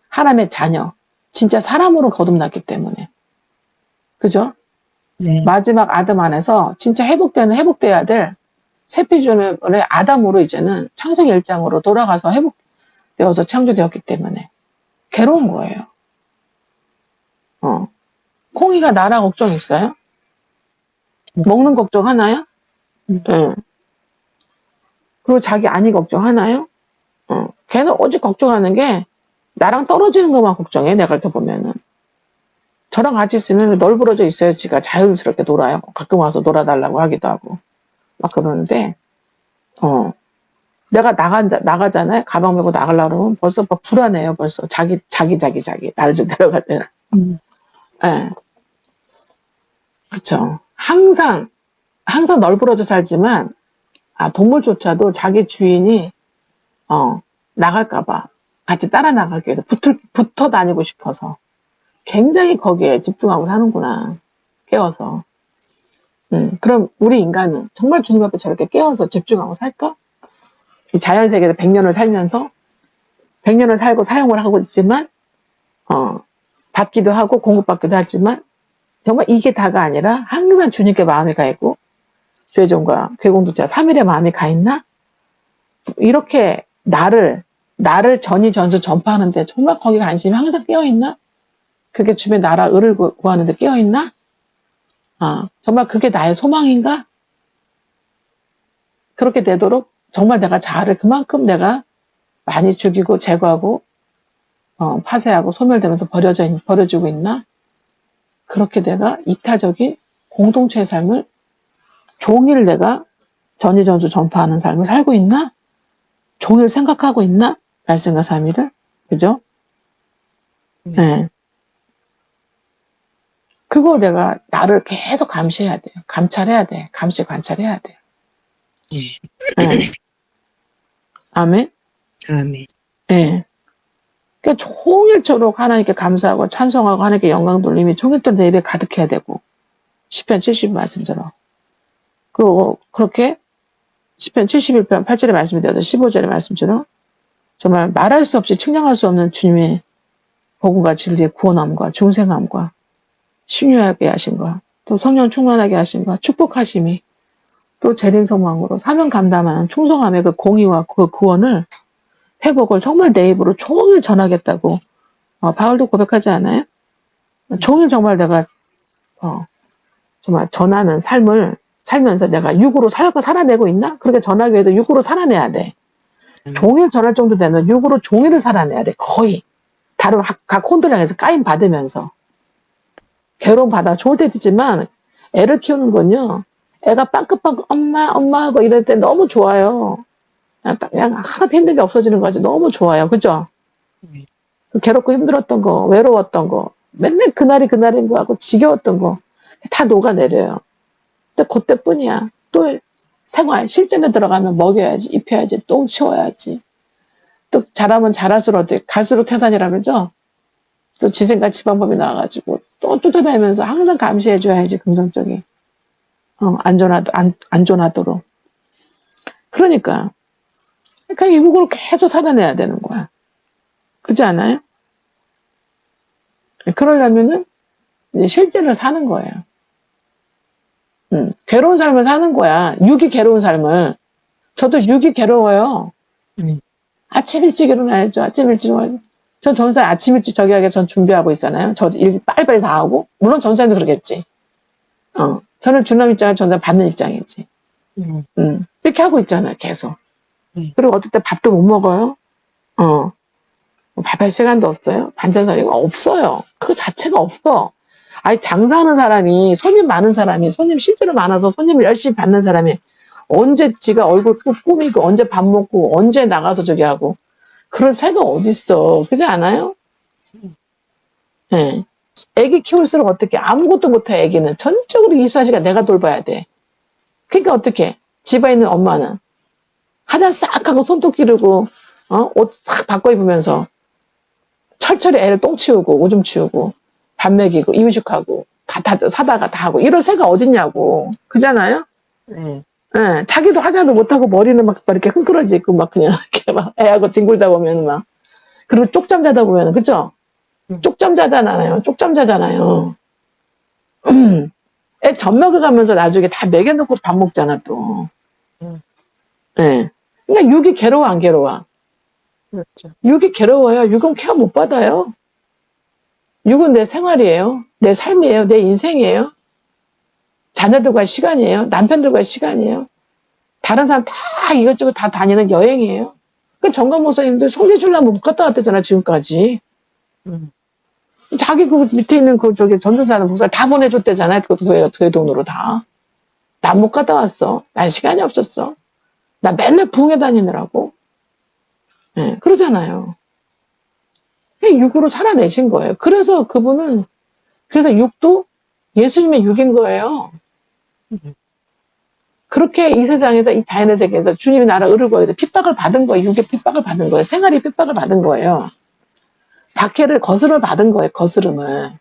하나님의 자녀. 진짜 사람으로 거듭났기 때문에. 그죠? 네. 마지막 아담 안에서 진짜 회복돼야 될 새피조의 아담으로 이제는 창세기 1장으로 돌아가서 회복되어서 창조되었기 때문에 괴로운 거예요. 콩이가 나라 걱정 있어요? 먹는 걱정 하나요? 응. 그리고 자기 아니 걱정 하나요? 걔는 오직 걱정하는 게 나랑 떨어지는 것만 걱정해. 내가 이렇게 보면은. 저랑 같이 있으면 널브러져 있어요. 지가 자연스럽게 놀아요. 가끔 와서 놀아달라고 하기도 하고. 막 그러는데, 내가 나가잖아요. 가방 메고 나가려고 그러면 벌써 막 불안해요. 벌써. 자기. 나를 좀 데려가잖아. 예. 그쵸. 항상 널브러져 살지만, 동물조차도 자기 주인이, 나갈까봐 같이 따라 나가기 위해서 붙어 다니고 싶어서 굉장히 거기에 집중하고 사는구나. 깨워서. 그럼 우리 인간은 정말 주님 앞에 저렇게 깨워서 집중하고 살까? 이 자연세계에서 100년을 살면서 100년을 살고 사용을 하고 있지만 받기도 하고 공급받기도 하지만 정말 이게 다가 아니라 항상 주님께 마음이 가 있고 죄종과 괴공도자 3일의 마음이 가 있나? 이렇게 나를 전수 전파하는데 정말 거기 관심이 항상 깨어있나? 그게 주변 나라 을을 구하는데 깨어있나? 정말 그게 나의 소망인가? 그렇게 되도록 정말 내가 자아를 그만큼 내가 많이 죽이고 제거하고 파쇄하고 소멸되면서 버려지고 있나? 그렇게 내가 이타적인 공동체의 삶을 종일 내가 전이전수 전파하는 삶을 살고 있나? 종일 생각하고 있나? 말씀과 삶이를. 그죠? 네. 그거 내가 나를 계속 감시해야 돼요. 감찰해야 돼. 감시 관찰해야 돼요. 네. 아멘? 아멘. 네. 그러니까 종일토록 하나님께 감사하고 찬송하고 하나님께 영광 돌림이 종일토록 내 입에 가득해야 되고 시편 70 말씀처럼. 그리고 그렇게 시편 71편 8절의 말씀이 되어서 15절의 말씀처럼 정말 말할 수 없이 측량할 수 없는 주님의 복음과 진리의 구원함과 중생함과 신유하게 하신과 또 성령 충만하게 하신과 축복하심이 또 재림 소망으로 사명 감당하는 충성함의 그 공의와 그 구원을 회복을 정말 내 입으로 종일 전하겠다고 바울도 고백하지 않아요? 종일 정말 내가 정말 전하는 삶을 살면서 내가 육으로 살아내고 있나? 그렇게 전하기 위해서 육으로 살아내야 돼. 종일 전할 정도 되면 육으로 종일을 살아내야 돼. 거의. 다른 각 혼들을 향해서 까임 받으면서. 괴로움 받아 좋을 때도 있지만 애를 키우는 건요. 애가 빵긋빵긋 엄마 하고 이럴 때 너무 좋아요. 그냥 하나도 힘든 게 없어지는 거지. 너무 좋아요. 그죠? 괴롭고 힘들었던 거, 외로웠던 거, 맨날 그날이 그날인 거 하고 지겨웠던 거 다 녹아내려요. 근데 그때뿐이야. 또 생활, 실전에 들어가면 먹여야지, 입혀야지, 똥 치워야지. 또 잘하면 잘할수록 갈수록 태산이라 그러죠? 또 지생각 지방법이 나와가지고 또 쫓아다니면서 항상 감시해줘야지, 긍정적인. 안전하도록. 그러니까 이 육으로 계속 살아내야 되는 거야. 그렇지 않아요? 그러려면은 이제 실제를 사는 거예요. 괴로운 삶을 사는 거야. 육이 괴로운 삶을. 저도 육이 괴로워요. 아침 일찍 일어나야죠. 아침 일찍 일어나야죠. 전 전사에 아침 일찍 저기 하게 전 준비하고 있잖아요. 저 일 빨리빨리 다 하고. 물론 전사님도 그러겠지. 저는 주남 입장에 전사 받는 입장이지. 이렇게 하고 있잖아요. 계속. 그리고 어떨 때 밥도 못 먹어요. 밥할 시간도 없어요. 반찬사리가 없어요. 그거 자체가 없어. 아니 장사하는 사람이 손님 많은 사람이 손님 실제로 많아서 손님을 열심히 받는 사람이 언제 지가 얼굴 꾸미고 언제 밥 먹고 언제 나가서 저기 하고 그런 새가 어딨어. 그렇지 않아요? 네. 애기 키울수록 어떻게 아무것도 못해. 애기는 전적으로 24시간 내가 돌봐야 돼. 그러니까 어떻게 집에 있는 엄마는 화장 싹 하고 손톱 기르고 옷 싹 바꿔 입으면서 철철이 애를 똥 치우고 오줌 치우고 밥 먹이고 이유식하고 다 사다가 다 하고 이런 새가 어딨냐고. 그잖아요? 네, 자기도 화장도 못하고 머리는 막 이렇게 흥그러지 있고 막 그냥 이렇게 막 애하고 뒹굴다 보면 막 그리고 쪽잠 자다 보면 그죠? 쪽잠 자잖아요. 쪽잠 자잖아요. 애 젖 먹여가면서 나중에 다 먹여놓고 밥 먹잖아 또. 네. 그러니까 육이 괴로워 안 괴로워? 그렇죠. 육이 괴로워요. 육은 케어 못 받아요. 육은 내 생활이에요. 내 삶이에요. 내 인생이에요. 자녀들과의 시간이에요. 남편들과의 시간이에요. 다른 사람 다 이것저것 다 다니는 여행이에요. 그 정강 목사님들 성지 주려면 못 갔다 왔대잖아 지금까지. 자기 그 밑에 있는 그 저기 전도사는 목사 다 보내줬대잖아요. 그것도 교회 돈으로 다. 난 못 갔다 왔어. 난 시간이 없었어. 나 맨날 부흥회 다니느라고. 네, 그러잖아요. 육으로 살아내신 거예요. 그래서 그분은 그래서 육도 예수님의 육인 거예요. 그렇게 이 세상에서 이 자연의 세계에서 주님이 나를 의를 구하기 위해서 핍박을 받은 거예요. 육의 핍박을 받은 거예요. 생활이 핍박을 받은 거예요. 박해를 거스름을 받은 거예요. 거스름을.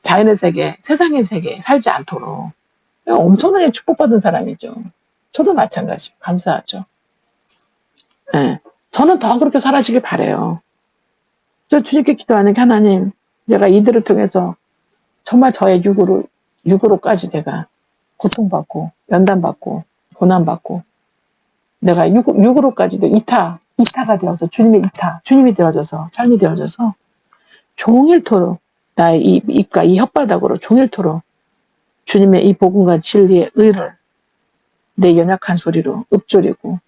자연의 세계, 세상의 세계 살지 않도록. 엄청나게 축복받은 사람이죠. 저도 마찬가지고 감사하죠. 네. 저는 더 그렇게 살아시길 바래요. 저 주님께 기도하는 게 하나님, 내가 이들을 통해서 정말 저의 육으로까지 내가 고통받고 연단받고 고난받고 내가 육으로까지도 이타가 되어서 주님이 되어줘서 삶이 되어줘서 종일토록 나의 이 입과 이 혓바닥으로 종일토록 주님의 이 복음과 진리의 의를 내 연약한 소리로 읊조리고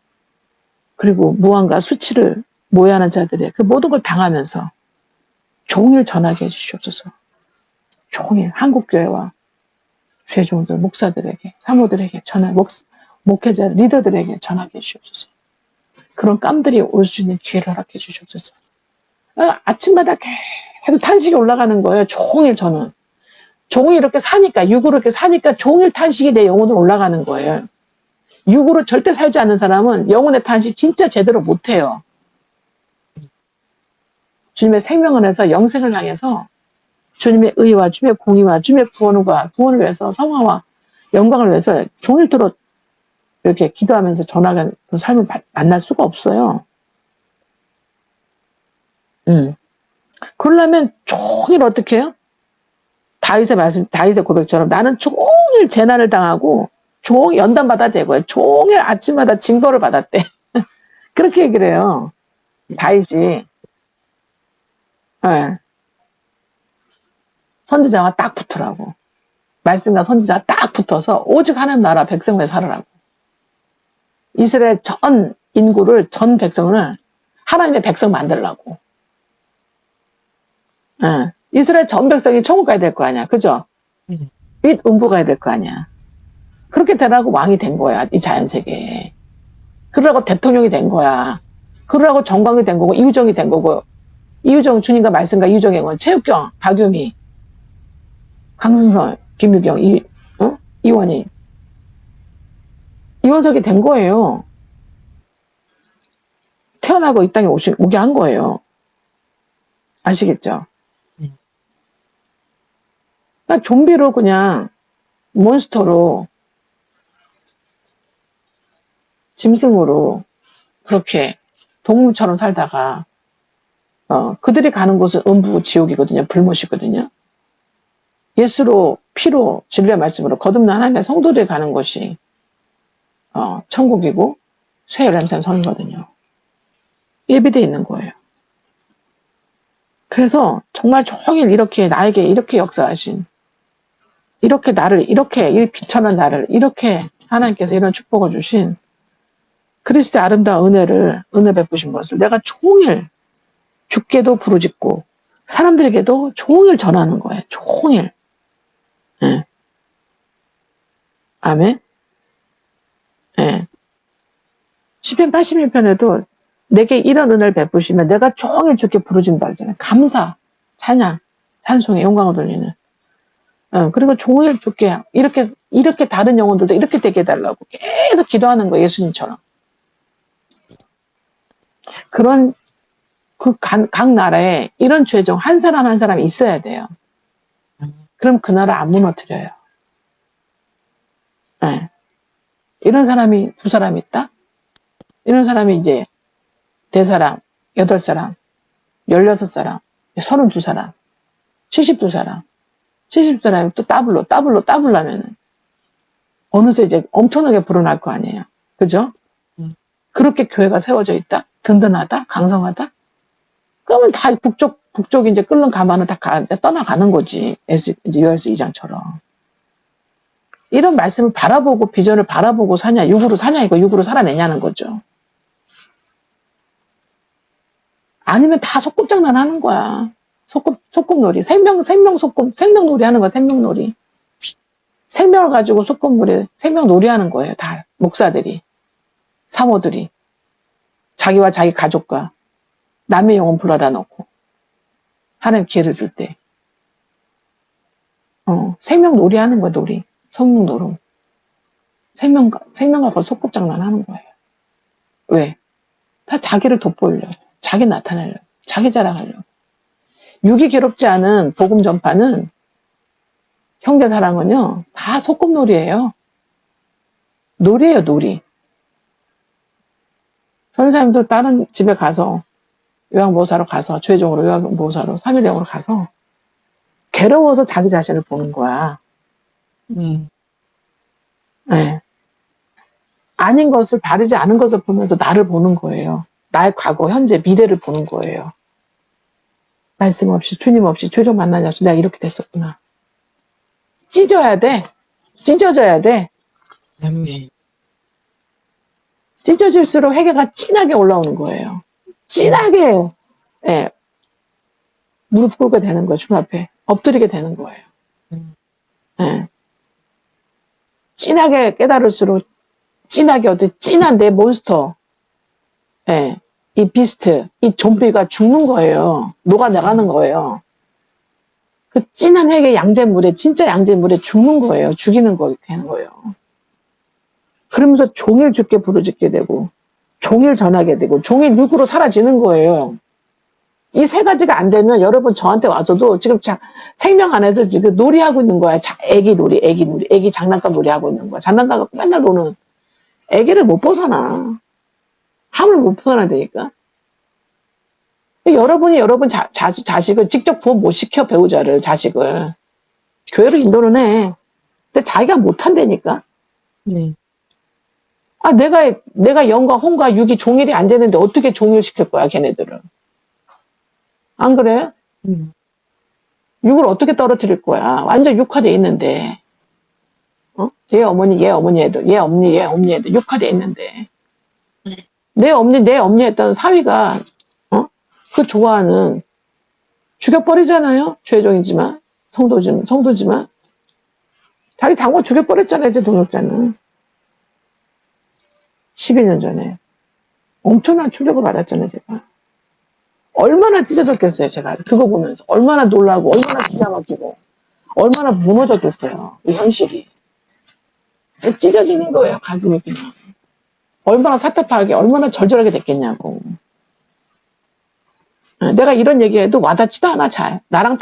그리고 무한과 수치를 모해하는 자들의 그 모든 걸 당하면서 종일 전하게 해주시옵소서. 종일 한국교회와 죄종들, 목사들에게, 사모들에게 목회자, 리더들에게 전하게 해주시옵소서. 그런 깜들이 올 수 있는 기회를 허락해 주시옵소서. 아침마다 계속 탄식이 올라가는 거예요. 종일 저는. 종일 이렇게 사니까, 육으로 이렇게 사니까 종일 탄식이 내 영혼으로 올라가는 거예요. 육으로 절대 살지 않는 사람은 영혼의 탄식 진짜 제대로 못해요. 주님의 생명을 해서 영생을 향해서 주님의 의와 주님의 공의와 주님의 구원을 위해서 성화와 영광을 위해서 종일토록 이렇게 기도하면서 전하는 그 삶을 만날 수가 없어요. 그러려면 종일 어떻게 해요? 다윗의 고백처럼 나는 종일 재난을 당하고 종일 연단 받아야 되고요. 종일 아침마다 징벌을 받았대. 그렇게 얘기를 해요. 다윗이. 네. 선지자와 딱 붙으라고. 말씀과 선지자가 딱 붙어서 오직 하나님 나라 백성을 살으라고. 이스라엘 전 인구를, 전 백성을 하나님의 백성 만들라고. 네. 이스라엘 전 백성이 천국 가야 될 거 아니야. 그죠? 및 음부 가야 될 거 아니야. 그렇게 되라고 왕이 된 거야. 이 자연세계에. 그러라고 대통령이 된 거야. 그러라고 정광이 된 거고 이유정이 된 거고 이유정 주님과 말씀과 이유정의 건 체육경, 박유미, 강순서, 김유경, 이원희 이원석이 된 거예요. 태어나고 이 땅에 오게 한 거예요. 아시겠죠? 그러니까 좀비로 그냥 몬스터로 짐승으로 그렇게 동물처럼 살다가 그들이 가는 곳은 음부 지옥이거든요. 불못이거든요. 예수로 피로 진리의 말씀으로 거듭난 하나님의 성도들이 가는 곳이 천국이고 새 열람산 성이거든요. 예비되어 있는 거예요. 그래서 정말 종일 이렇게 나에게 이렇게 역사하신 이렇게 나를 이렇게 이 비천한 나를 이렇게 하나님께서 이런 축복을 주신 그리스도의 아름다운 은혜 베푸신 것을 내가 종일 죽게도 부르짖고 사람들에게도 종일 전하는 거예요. 종일. 네. 아멘. 네. 시편 81편에도 내게 이런 은혜를 베푸시면 내가 종일 주께 부르짖는다 그러잖아요. 감사, 찬양, 찬송에 영광을 돌리는. 그리고 종일 주께 이렇게 다른 영혼들도 이렇게 되게 해달라고 계속 기도하는 거예요. 예수님처럼. 그런 각 나라에 이런 죄종 한 사람 한 사람이 있어야 돼요. 그럼 그 나라 안 무너뜨려요. 네. 이런 사람이 2사람 있다? 이런 사람이 이제 대사람, 8사람, 16사람, 32사람, 72사람, 70사람이 또 따블로하면은 어느새 이제 엄청나게 불어날 거 아니에요. 그죠? 그렇게 교회가 세워져 있다? 든든하다? 강성하다? 그러면 다 북쪽 이제 끓는 가마는 다 떠나가는 거지. 이제 요엘서 2장처럼. 이런 말씀을 바라보고 비전을 바라보고 사냐, 육으로 사냐, 이거 육으로 살아내냐는 거죠. 아니면 다 속꿉장난 하는 거야. 속꿉놀이. 생명놀이 하는 거야, 생명놀이. 생명을 가지고 생명놀이 하는 거예요, 다. 목사들이. 사모들이. 자기와 자기 가족과 남의 영혼 불러다 놓고. 하나님 기회를 줄 때. 생명놀이 하는 거야, 놀이. 성령노름. 생명과 속꿉장난 하는 거예요. 왜? 다 자기를 돋보이려고. 자기 나타내려고. 자기 자랑하려고. 육이 괴롭지 않은 복음 전파는 형제 사랑은요. 다 소꿉놀이에요. 놀이에요. 놀이. 선생님도 다른 집에 가서 요양보호사로 가서 최종으로 요양보호사로 3일령으로 가서 괴로워서 자기 자신을 보는 거야. 네. 아닌 것을 바르지 않은 것을 보면서 나를 보는 거예요. 나의 과거, 현재, 미래를 보는 거예요. 말씀 없이 주님 없이 최종 만나지 않고 내가 이렇게 됐었구나. 찢어야 돼. 찢어져야 돼. 네. 찢어질수록 회개가 진하게 올라오는 거예요. 진하게, 예, 무릎 꿇게 되는 거예요. 주 앞에. 엎드리게 되는 거예요. 예. 진하게 깨달을수록 진하게 진한 내 몬스터, 예, 이 비스트, 이 좀비가 죽는 거예요. 녹아나가는 거예요. 그 진한 회개 양잿물에, 진짜 양잿물에 죽는 거예요. 죽이는 거 되는 거예요. 그러면서 종일 죽게 부르짖게 되고, 종일 전하게 되고, 종일 육으로 사라지는 거예요. 이 세 가지가 안 되면 여러분 저한테 와서도 지금 생명 안에서 지금 놀이하고 있는 거야. 애기 놀이, 애기 장난감 놀이하고 있는 거야. 장난감 갖고 맨날 노는 애기를 못 벗어나. 함을 못 벗어나되니까. 여러분이 여러분 자식을 직접 구원 못 시켜, 배우자를, 자식을. 교회로 인도는 해. 근데 자기가 못 한다니까. 네. 아, 내가 영과 혼과 육이 종일이 안 되는데 어떻게 종일시킬 거야, 걔네들은. 안 그래? 육을 어떻게 떨어뜨릴 거야? 완전 육화돼 있는데. 얘 어머니 해도, 얘 엄니 해도 육화돼 있는데. 내 엄니 했던 사위가, 그 좋아하는, 죽여버리잖아요? 죄종이지만, 성도지만. 자기 장모 죽여버렸잖아요, 이제 동역자는. 12년 전에. 엄청난 충격을 받았잖아요, 제가. 얼마나 찢어졌겠어요, 제가. 그거 보면서. 얼마나 놀라고, 얼마나 기가 막히고, 얼마나 무너졌겠어요, 이 현실이. 찢어지는 거예요, 가슴이 그냥. 얼마나 사탑하게, 얼마나 절절하게 됐겠냐고. 내가 이런 얘기해도 와닿지도 않아, 잘. 나랑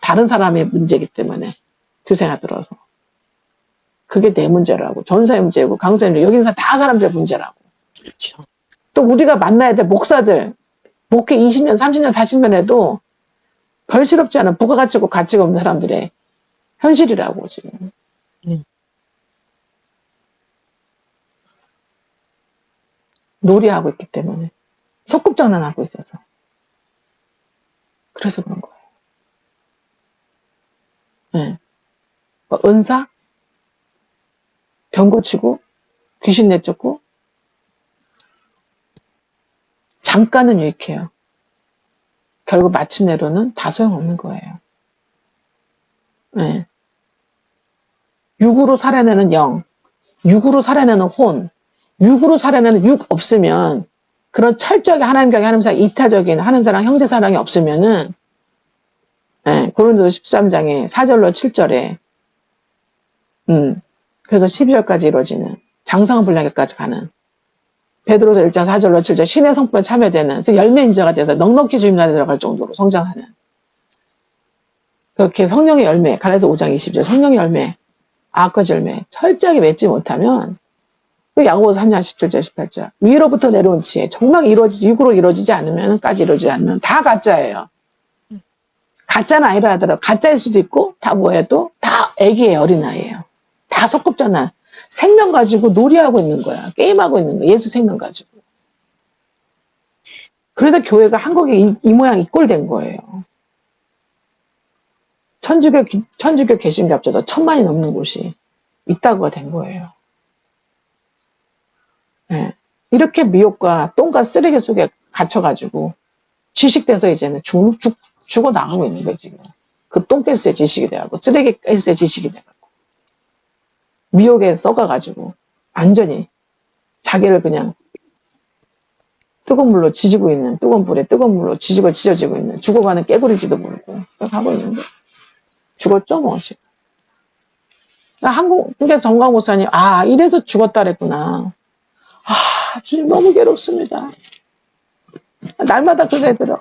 다른 사람의 문제이기 때문에. 그 생각 들어서. 그게 내 문제라고. 전사의 문제고, 강사의 문제, 여기 있는 다 사람들의 문제라고. 그렇죠. 또 우리가 만나야 될 목사들, 목회 20년, 30년, 40년 해도 별실없지 않은 부가가치고 가치가 없는 사람들의 현실이라고, 지금. 놀이하고 있기 때문에. 소꿉장난하고 있어서. 그래서 그런 거예요. 네. 은사? 병 고치고, 귀신 내쫓고, 잠깐은 유익해요. 결국 마침내로는 다 소용없는 거예요. 네. 육으로 살아내는 영, 육으로 살아내는 혼, 육으로 살아내는 육 없으면 그런 철저하게 하나님과 하나님사랑 이타적인 하나님사랑 형제사랑이 없으면은 고린도서 13장에 4절로 7절에 그래서 12절까지 이루어지는 장성한 분량에까지 가는 베드로서 1장 4절로 7절 신의 성품에 참여되는 그래서 열매 인자가 돼서 넉넉히 주임날에 들어갈 정도로 성장하는 그렇게 성령의 열매 갈라디아서 5장 20절 성령의 열매 악과 열매 철저하게 맺지 못하면 그 야고보서 3장 17절 18절 위로부터 내려온 지혜 정말 육으로 이루어지지 않으면까지 이루어지지 않으면 다 가짜예요. 가짜는 아니라 하더라도 가짜일 수도 있고 다 뭐해도 다 애기예요. 어린아이예요. 다 소꿉장난 생명 가지고 놀이하고 있는 거야. 게임하고 있는 거야. 예수 생명 가지고. 그래서 교회가 한국에 이 모양 이 꼴 된 거예요. 천주교 개신교 합쳐서 1000만이 넘는 곳이 있다고가 된 거예요. 네. 이렇게 미혹과 똥과 쓰레기 속에 갇혀가지고 지식돼서 이제는 죽어 나가고 있는 거예요, 지금. 그 똥가스의 지식이 돼가고, 쓰레기가스의 지식이 돼가고, 미혹에 썩어가지고, 완전히 자기를 그냥 뜨거운 물로 지지고 있는, 뜨거운 불에 뜨거운 물로 지져지고 있는, 죽어가는 깨구리지도 모르고, 하고 있는데, 죽었죠, 뭐, 지금. 한국의 정강 목사님, 이래서 죽었다 그랬구나. 주님 너무 괴롭습니다. 날마다 그 애들은,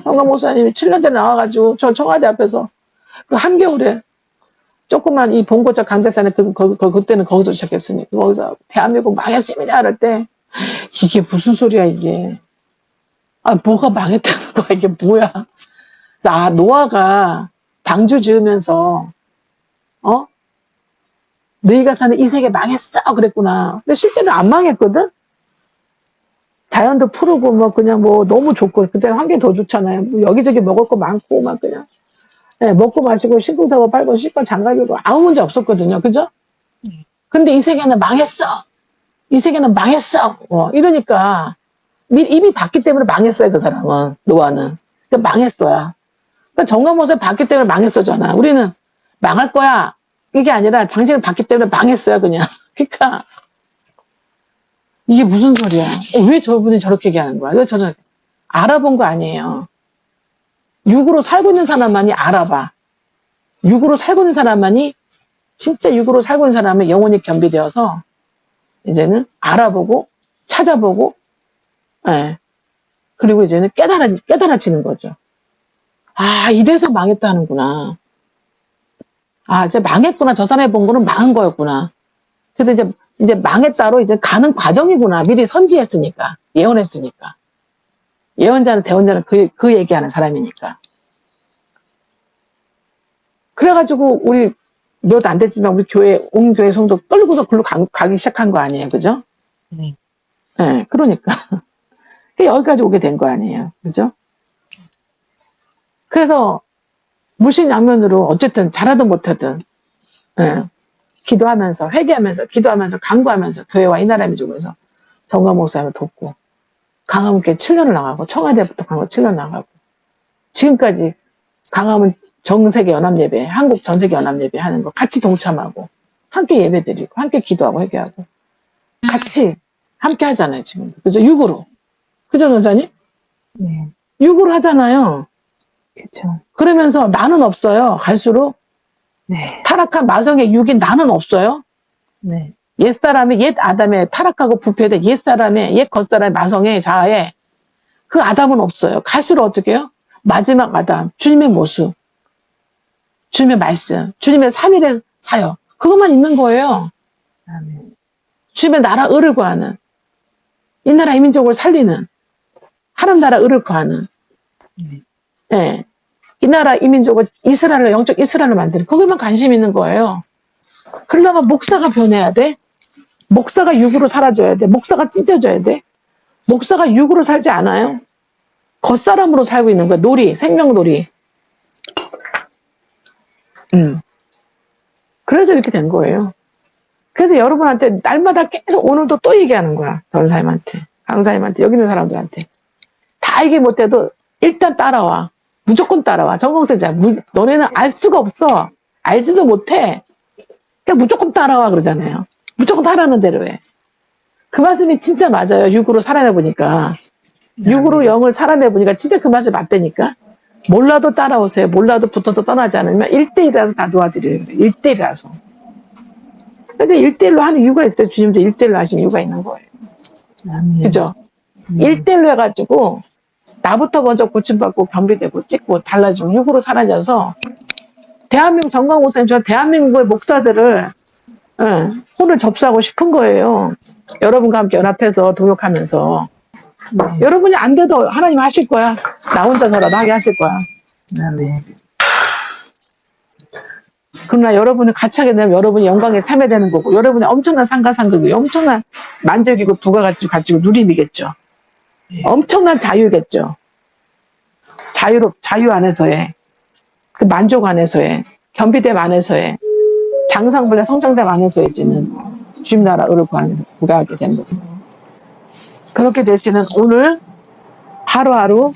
정강 목사님이 7년 전에 나와가지고, 저 청와대 앞에서, 그 한겨울에, 조그만 이 봉고차 강대산에 그때는 거기서 시작했으니, 거기서 대한민국 망했습니다. 그럴 때, 이게 무슨 소리야, 이게. 뭐가 망했다는 거야, 이게 뭐야. 노아가 방주 지으면서, 너희가 사는 이 세계 망했어. 그랬구나. 근데 실제로 안 망했거든? 자연도 푸르고, 그냥 너무 좋고, 그때는 환경이 더 좋잖아요. 여기저기 먹을 거 많고, 그냥. 먹고 마시고, 신고 사고 팔고, 씻고 장가기고, 아무 문제 없었거든요. 그죠? 근데 이 세계는 망했어. 이 세계는 망했어. 이러니까 이미 봤기 때문에 망했어요. 그 사람은. 노아는. 그러니까 망했어요. 그러니까 정과모습을 봤기 때문에 망했어잖아. 우리는 망할 거야. 이게 아니라 당신을 봤기 때문에 망했어요. 그냥. 그러니까 이게 무슨 소리야. 왜 저분이 저렇게 얘기하는 거야. 왜 저는 알아본 거 아니에요. 육으로 살고 있는 사람만이 알아봐. 육으로 살고 있는 사람만이 진짜 육으로 살고 있는 사람의 영혼이 겸비되어서 이제는 알아보고 찾아보고 예. 그리고 이제는 깨달아지는 거죠. 아, 이래서 망했다는구나. 아, 이제 망했구나. 저 사람이 본 거는 망한 거였구나. 그래서 이제 망했다로 이제 가는 과정이구나. 미리 선지했으니까. 예언했으니까. 예언자는 대언자는 그 얘기하는 사람이니까. 그래가지고 우리 몇 안 됐지만 우리 온 교회 성도 끌고서 글로 가기 시작한 거 아니에요. 그죠? 네. 네, 그러니까. 여기까지 오게 된 거 아니에요. 그죠? 그래서 물신양면으로 어쨌든 잘하든 못하든 예, 기도하면서 회개하면서 기도하면서 간구하면서 교회와 이 나라 민족에서 정강 목사님을 돕고 강화문께 7년을 나가고 청와대부터 강화 7년 나가고 지금까지 강화문 정세계 연합예배 한국 전세계 연합예배 하는 거 같이 동참하고 함께 예배드리고 함께 기도하고 회개하고 같이 함께 하잖아요 지금. 그죠? 육으로. 그죠 노사님? 네. 육으로 하잖아요. 그쵸. 그러면서 나는 없어요. 갈수록 네. 타락한 마성의 육인 나는 없어요. 네. 옛사람의 옛 아담의 타락하고 부패된 옛사람의 옛 겉사람의 마성의 자아에 그 아담은 없어요. 갈수록 어떻게 해요? 마지막 아담, 주님의 모습, 주님의 말씀, 주님의 3일의 사역 그것만 있는 거예요. 아멘. 주님의 나라 의를 구하는 이 나라 이 민족을 살리는 하나님 나라 의를 구하는 네. 예. 이 나라 이 민족을 이스라엘을 영적 이스라엘을 만드는 거기만 관심 있는 거예요. 그러려면 목사가 변해야 돼. 목사가 육으로 사라져야 돼. 목사가 찢어져야 돼. 목사가 육으로 살지 않아요. 겉사람으로 살고 있는 거야. 놀이, 생명놀이. 그래서 이렇게 된 거예요. 그래서 여러분한테 날마다 계속 오늘도 또 얘기하는 거야. 전사님한테, 강사님한테, 여기 있는 사람들한테. 다 알게 못해도 일단 따라와. 무조건 따라와. 전공세자. 너네는 알 수가 없어. 알지도 못해. 그냥 무조건 따라와 그러잖아요. 무조건 하라는 대로 해. 그 말씀이 진짜 맞아요. 육으로 살아내보니까. 육으로 영을 살아내보니까 진짜 그 말씀이 맞다니까. 몰라도 따라오세요. 몰라도 붙어서 떠나지 않으면 1대1이라서 다 도와드려요. 1대1이라서. 그래서 1대1로 하는 이유가 있어요. 주님도 1대1로 하신 이유가 있는 거예요. 아멘. 그죠? 1대1로 해가지고 나부터 먼저 고침받고 겸비되고 찍고 달라지고 육으로 사라져서 대한민국 정광호사님처럼 대한민국의 목사들을 혼을 접수하고 싶은 거예요. 여러분과 함께 연합해서 동역하면서 네. 여러분이 안 돼도 하나님 하실 거야. 나 혼자서라도 하게 하실 거야. 아멘. 그러나 여러분이 같이 하게 되면 여러분이 영광에 참여되는 거고 여러분이 엄청난 상가상각이 엄청난 만족이고 부가가치고 누림이겠죠. 엄청난 자유겠죠. 자유 안에서의 그 만족 안에서의 겸비됨 안에서의 장상불례 성장됨 안에서의 지는 주님 나라 의를 구하게 되는 겁니다. 그렇게 되시는 오늘 하루하루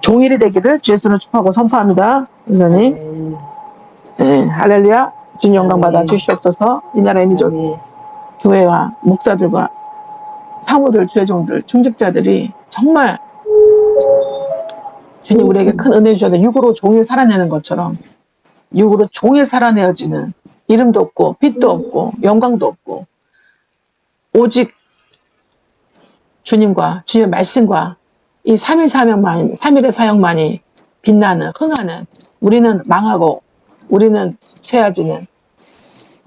종일이 되기를 주 예수로 축복하고 선포합니다. 선생님. 네, 할렐루야. 주님 영광 받아 주시옵소서. 이 나라의 민족 교회와 목사들과 사모들, 주의종들, 중직자들이 정말 주님 우리에게 큰 은혜 주셔서 육으로 종일 살아내는 것처럼 육으로 종일 살아내어지는 이름도 없고 빛도 없고 영광도 없고 오직 주님과 주님의 말씀과 이 3일 사명만 3일의 사역만이 빛나는 흥하는 우리는 망하고 우리는 채아지는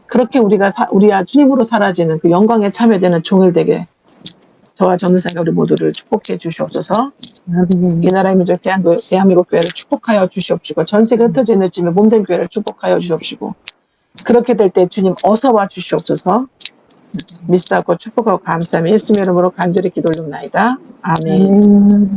그렇게 우리가 주님으로 사라지는 그 영광에 참여되는 종일 되게 저와 전도사가 우리 모두를 축복해 주시옵소서. 이 나라의 민족 대한민국 교회를 축복하여 주시옵시고 전 세계 흩어져 있는 쯤에 몸된 교회를 축복하여 주시옵시고 그렇게 될 때 주님 어서 와 주시옵소서. 믿사고 축복하고 감사하며 예수님의 이름으로 간절히 기도 올립나이다. 아멘.